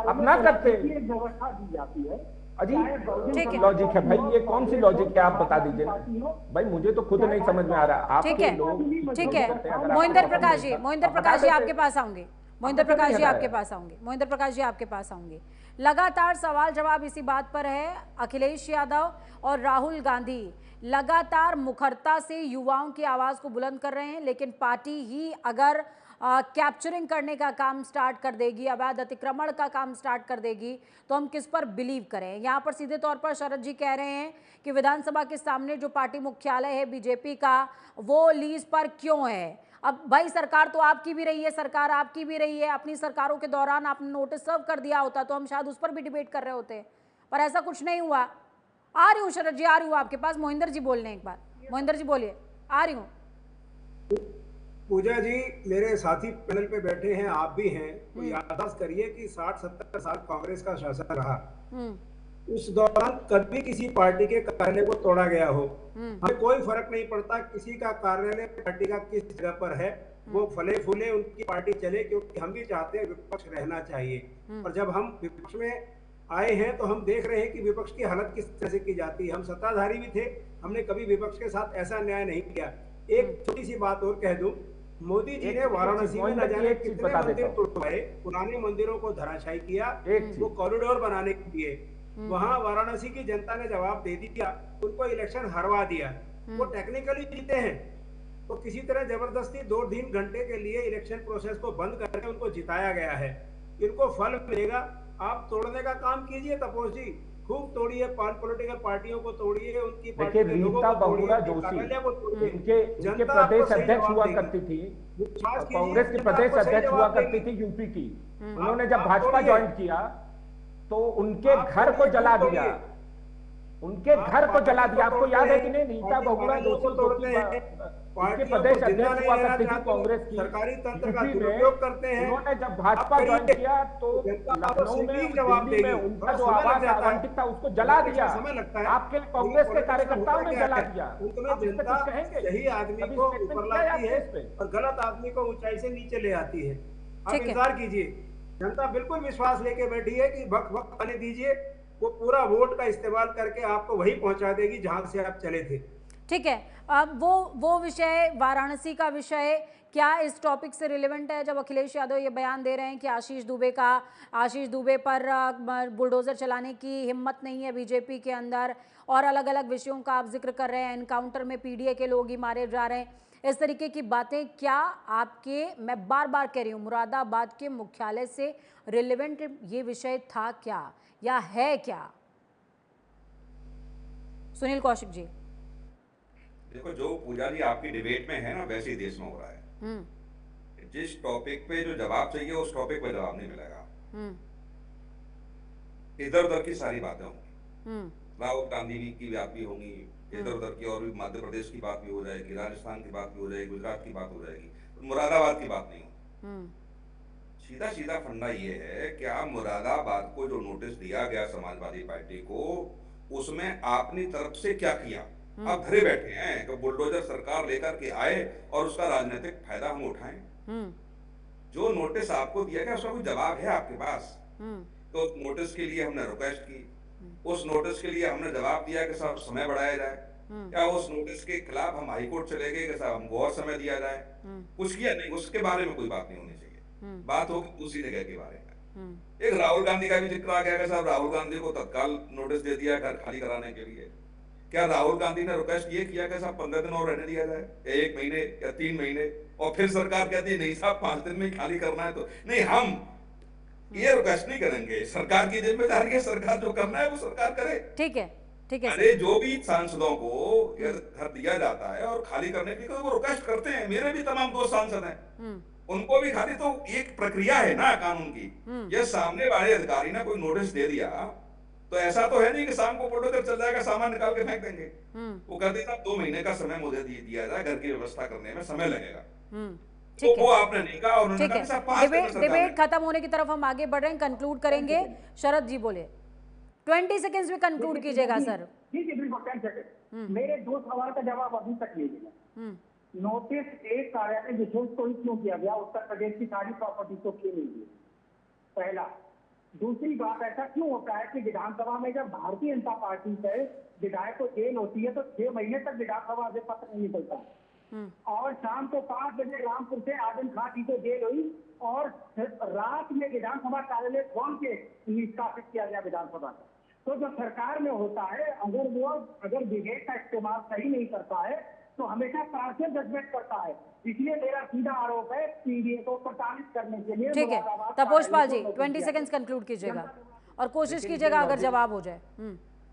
अब ना करते। व्यवस्था दी जाती है, अजीब लॉजिक है भाई, ये कौन सी लॉजिक है आप बता दीजिए ना भाई, मुझे तो खुद नहीं समझ में आ रहा। आप ठीक है, ठीक है। मोहिंदर प्रकाश जी आपके पास आऊंगे। मोहिंदर प्रकाश जी आपके पास आऊंगे। लगातार सवाल जवाब इसी बात पर है। अखिलेश यादव और राहुल गांधी लगातार मुखरता से युवाओं की आवाज को बुलंद कर रहे हैं, लेकिन पार्टी ही अगर कैप्चरिंग करने का काम स्टार्ट कर देगी, अवैध अतिक्रमण का काम स्टार्ट कर देगी, तो हम किस पर बिलीव करें? यहाँ पर सीधे तौर पर शरद जी कह रहे हैं कि विधानसभा के सामने जो पार्टी मुख्यालय है बीजेपी का, वो लीज पर क्यों है? अब भाई सरकार तो आपकी भी रही है, सरकार आपकी भी रही है, अपनी सरकारों के दौरान आपने नोटिस सर्व कर दिया होता तो हम शायद उस पर भी डिबेट कर रहे होते, पर ऐसा कुछ नहीं हुआ। आ रही हूँ शरद जी, आ रही हूँ आपके पास। मोहिंदर जी बोल रहे हैं, एक बार मोहिंदर जी बोलिए। आ रही हूँ। पूजा जी, मेरे साथी पैनल पे बैठे हैं, आप भी हैं, तो याददाश्त करिए कि 60-70 साल कांग्रेस का शासन रहा, उस दौरान कभी किसी पार्टी के कार्यालय को तोड़ा गया हो, हमें कोई फर्क नहीं पड़ता किसी का कार्यालय पार्टी का किस जगह पर है, वो फले फूले उनकी पार्टी चले, क्योंकि हम भी चाहते हैं विपक्ष रहना चाहिए। और जब हम विपक्ष में आए हैं तो हम देख रहे हैं कि विपक्ष की हालत किस तरह से की जाती है। हम सत्ताधारी भी थे, हमने कभी विपक्ष के साथ ऐसा अन्याय नहीं किया। एक छोटी सी बात और कह दूं, मोदी जी ने वाराणसी में न जाने कितने मंदिर तोड़वाए, पुराने मंदिरों को धराशायी किया, वो कॉरिडोर बनाने के लिए। वहां वाराणसी की जनता ने जवाब दे दिया, उनको इलेक्शन हरवा दिया। वो टेक्निकली जीते हैं, तो किसी तरह जबरदस्ती 2-3 घंटे के लिए इलेक्शन प्रोसेस को बंद करके उनको जिताया गया है। इनको फल मिलेगा। आप तोड़ने का काम कीजिए तपोस जी, खूब तोड़िए, पॉलिटिकल पार्टियों को तोड़िए, उनकी देखिए रीता बहुगुणा जोशी इनके प्रदेश अध्यक्ष हुआ करती थी, कांग्रेस की प्रदेश अध्यक्ष हुआ करती थी यूपी की। उन्होंने जब भाजपा ज्वाइन किया तो उनके घर को जला दिया, उनके घर को जला दिया। आपको याद है कि नहीं? रीता बहुगुणा जोशी उनके प्रदेश अध्यक्ष हुआ करती थी कांग्रेस की, सरकारी तंत्र का यूपी में। दुरुपयोग करते हैं। उन्होंने जब भाजपा ज्वाइन किया तो लखनऊ में, दिल्ली में उनका जो आवास आवंटित था उसको जला दिया। आपके कांग्रेस के कार्यकर्ताओं ने जला दिया। आप इस पे कुछ कहेंगे? सही आदमी को ऊपर लाती है और गलत आदमी को ऊंचाई से नीचे ले आती है। आप इंतजार कीजिए, जनता बिल्कुल विश्वास लेके बैठी है कि वक्त वक्त आने दीजिए, वो पूरा वोट का इस्तेमाल करके आपको वही पहुंचा देगी जहां से आप चले थे। ठीक है, अब वो विषय, वाराणसी का विषय क्या इस टॉपिक से रिलेवेंट है? जब अखिलेश यादव ये बयान दे रहे हैं कि आशीष दुबे पर बुलडोजर चलाने की हिम्मत नहीं है बीजेपी के अंदर, और अलग अलग विषयों का आप जिक्र कर रहे हैं, एनकाउंटर में पीडीए के लोग ही मारे जा रहे हैं, इस तरीके की बातें क्या आपके, मैं बार बार कह रही हूँ, मुरादाबाद के मुख्यालय से रिलेवेंट ये विषय था क्या या है क्या? सुनील कौशिक जी। देखो, जो पूजा जी आपकी डिबेट में है ना, वैसे ही देश में हो रहा है। जिस टॉपिक पे जो जवाब चाहिए उस टॉपिक पे जवाब नहीं मिलेगा। इधर उधर की सारी बातें होंगी, राहुल गांधी की बात भी होगी, इधर उधर की और भी, मध्य प्रदेश की बात भी हो जाएगी, राजस्थान की बात भी हो जाएगी, गुजरात की बात हो जाएगी, मुरादाबाद की बात नहीं होगी। सीधा सीधा फंडा ये है कि आप मुरादाबाद को जो नोटिस दिया गया समाजवादी पार्टी को, उसमें आपनी तरफ से क्या किया? आप घरे बैठे हैं कि बुलडोजर सरकार लेकर के आए और उसका राजनीतिक फायदा हम उठाएं। जो नोटिस आपको दिया गया उसका कोई जवाब है आपके पास? तो उस नोटिस के लिए हमने रिक्वेस्ट की, उस नोटिस के लिए हमने जवाब दिया कि साहब समय बढ़ाया जाए, या उस नोटिस के खिलाफ हम हाईकोर्ट चले गए कि साहब हमको और समय दिया जाए? कुछ किया नहीं, उसके बारे में कोई बात नहीं होनी चाहिए। बात होगी दूसरी जगह के बारे में। एक राहुल गांधी का भी जिक्र आ गया कि साहब राहुल गांधी को तत्काल नोटिस दे दिया घर खाली कराने के लिए। क्या राहुल गांधी ने रिक्वेस्ट ये किया कि साहब 15 दिन और रहने दिया जाए, 1 महीने या 3 महीने? और फिर सरकार कहती है नहीं साहब 5 दिन में ही खाली करना है। तो नहीं, हम ये रिक्वेस्ट नहीं करेंगे, सरकार की जिम्मेदारी है, सरकार जो करना है वो सरकार करे। ठीक है, ठीक है। अरे जो भी सांसदों को घर दिया जाता है और खाली करने के लिए वो रिक्वेस्ट करते हैं, मेरे भी तमाम दोस्त सांसद हैं, उनको भी खाली, तो एक प्रक्रिया है ना कानून की। ये सामने वाले अधिकारी ने कोई नोटिस दे दिया तो ऐसा तो है नहीं कि शाम को बुलडोजर चल जाएगा, सामान निकाल के फेंक देंगे। वो कहते हैं 2 महीने का समय मुझे दिया जाए, घर की व्यवस्था करने में समय लगेगा। तो वो आपने नहीं कहा, और उन्होंने कहा डिबेट खत्म होने की तरफ हम आगे बढ़ रहे हैं, कंक्लूड करेंगे। शरद जी बोले, 20 सेकंड्स में कंक्लूड कीजिएगा सर। ठीक है, बिल्कुल 10 सेकंड। मेरे 2 सवाल का जवाब अभी तक नहीं मिला। नोटिस एक कार्यालय विशेष को ही क्यों किया गया, उत्तर प्रदेश की सारी प्रॉपर्टी को क्यों नहीं दी? पहला। दूसरी बात, ऐसा क्यों होता है कि विधानसभा में जब भारतीय जनता पार्टी से विधायक को जेल होती है तो 6 महीने तक विधानसभा से पत्र नहीं निकलता, और शाम को 5 बजे रामपुर से आजम खां जी को जेल हुई और रात में विधानसभा कार्यालय खोल के निष्कासित किया गया विधानसभा का। तो जो सरकार में होता है, अगर विवेक का इस्तेमाल सही नहीं करता है तो हमेशा पार्शियल जजमेंट करता है। इसलिए मेरा सीधा आरोप है पीडीए को प्रताड़ित करने के लिए। ठीक है, तपोश पाल जी 20 सेकंड्स कंक्लूड कीजिएगा और कोशिश कीजिएगा अगर जवाब हो जाए।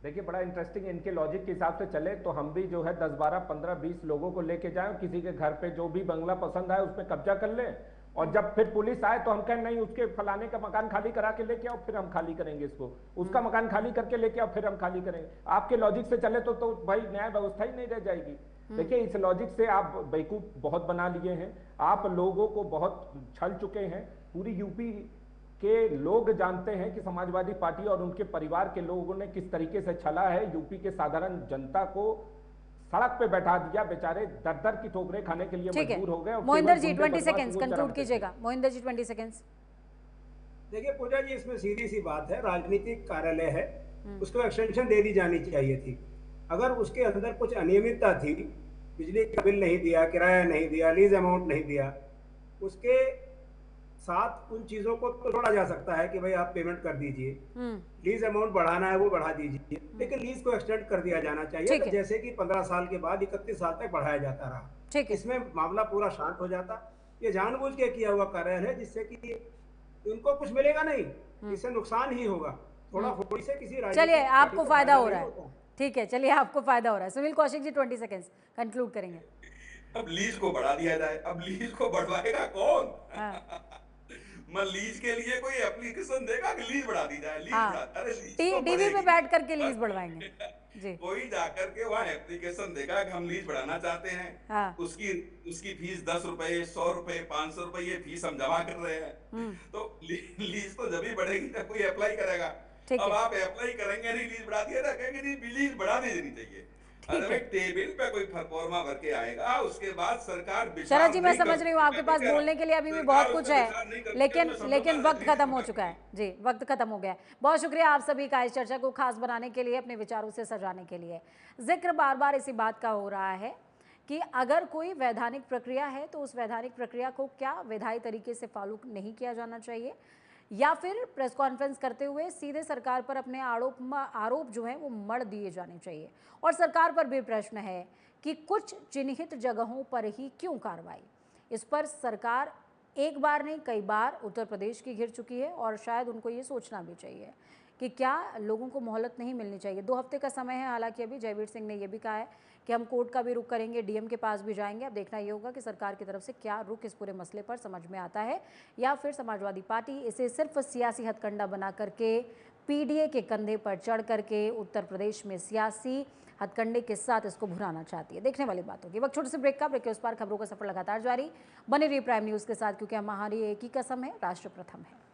देखिए, बड़ा इंटरेस्टिंग, इनके लॉजिक के हिसाब से चले तो हम भी जो है 10, 12, 15, 20 लोगों को लेके जाएं, किसी के घर पे जो भी बंगला पसंद आए उस पर कब्जा कर लें, और जब फिर पुलिस आए तो हम कहें नहीं उसके फलाने का मकान खाली करा के लेके आओ, फिर हम खाली करेंगे इसको, उसका मकान खाली करके लेके आओ, फिर हम खाली करेंगे। आपके लॉजिक से चले तो भाई न्याय व्यवस्था ही नहीं रह जाएगी। देखिए, इस लॉजिक से आप बेवकूफ बहुत बना लिए हैं, आप लोगों को बहुत छल चुके हैं। पूरी यूपी के लोग जानते हैं कि समाजवादी पार्टी और उनके परिवार के लोगों ने किस तरीके से छला है, यूपी के साधारण जनता को सड़क पे बैठा दिया, बेचारे दर की ठोकरें खाने के लिए मजबूर हो गए। मोहिंदर जी 20 सेकंड्स कंक्लूड कीजिएगा। मोहिंदर जी 20 सेकंड्स। देखिए पूजा जी, इसमें सीधी सी बात है, राजनीतिक कार्यालय है, उसको एक्सटेंशन दे दी जानी चाहिए थी। अगर उसके अंदर कुछ अनियमितता थी, बिजली का बिल नहीं दिया, किराया नहीं दिया, लीज अमाउंट नहीं दिया, उसके साथ उन चीजों को तो जोड़ा जा सकता है कि भाई आप पेमेंट कर दीजिए, लीज अमाउंट बढ़ाना है वो बढ़ा दीजिए, लेकिन लीज को एक्सटेंड कर दिया जाना चाहिए, तो जैसे कि 15 साल के बाद 31 साल तक बढ़ाया जाता रहा। इसमें मामला पूरा शांत हो जाता। ये जानबूझ के किया हुआ कार्य है, जिससे कि उनको कुछ मिलेगा नहीं, इससे नुकसान ही होगा। थोड़ी से किसी चलिए आपको फायदा हो रहा है, ठीक है, चलिए आपको फायदा हो रहा है। सुनील कौशिक जी 20 सेकेंड्स कंक्लूड करेंगे। अब लीज को बढ़ा दिया जाए, अब लीज को बढ़वाएगा कौन? मैं लीज के लिए कोई एप्लीकेशन देगा कि लीज बढ़ा दी जाए? अरे टीवी पे बैठ करके लीज बढ़वाएंगे जी। कोई जाकर के वहाँ एप्लीकेशन देगा कि हम लीज बढ़ाना चाहते हैं, उसकी फीस 10 रुपए, 100 रुपए, 500 रुपए ये फीस हम जमा कर रहे हैं, तो लीज तो जब ही बढ़ेगी जब कोई अप्लाई करेगा। अब आप अप्लाई करेंगे नहीं, लीज बढ़ा दिया, कहेंगे नहीं लीज बढ़ा दी जानी चाहिए। अरे टेबल पे कोई फॉर्मा भर के आएगा, उसके बाद सरकार। शरद जी, मैं समझ रही हूँ आपके पास बोलने के लिए अभी भी बहुत कुछ है, लेकिन वक्त खत्म हो चुका है जी, वक्त खत्म हो गया है। बहुत शुक्रिया आप सभी का इस चर्चा को खास बनाने के लिए, अपने विचारों से सजाने के लिए। जिक्र बार बार इसी बात का हो रहा है कि अगर कोई वैधानिक प्रक्रिया है तो उस वैधानिक प्रक्रिया को क्या विधायी तरीके से फॉलो नहीं किया जाना चाहिए, या फिर प्रेस कॉन्फ्रेंस करते हुए सीधे सरकार पर अपने आरोप जो है वो मढ़ दिए जाने चाहिए। और सरकार पर भी प्रश्न है कि कुछ चिन्हित जगहों पर ही क्यों कार्रवाई। इस पर सरकार एक बार नहीं कई बार उत्तर प्रदेश की घिर चुकी है, और शायद उनको ये सोचना भी चाहिए कि क्या लोगों को मोहलत नहीं मिलनी चाहिए। 2 हफ्ते का समय है, हालांकि अभी जयवीर सिंह ने यह भी कहा है कि हम कोर्ट का भी रुख करेंगे, डीएम के पास भी जाएंगे। अब देखना ये होगा कि सरकार की तरफ से क्या रुख इस पूरे मसले पर समझ में आता है, या फिर समाजवादी पार्टी इसे सिर्फ सियासी हथकंडा बना करके पीडीए के कंधे पर चढ़ करके उत्तर प्रदेश में सियासी हथकंडे के साथ इसको भुनाना चाहती है। देखने वाली बात होगी। वक्त छोटे से ब्रेक का, ब्रेक के उस पार खबरों का सफर लगातार जारी। बने रहिए प्राइम न्यूज़ के साथ, क्योंकि हमारी एक ही कसम है, राष्ट्र प्रथम है।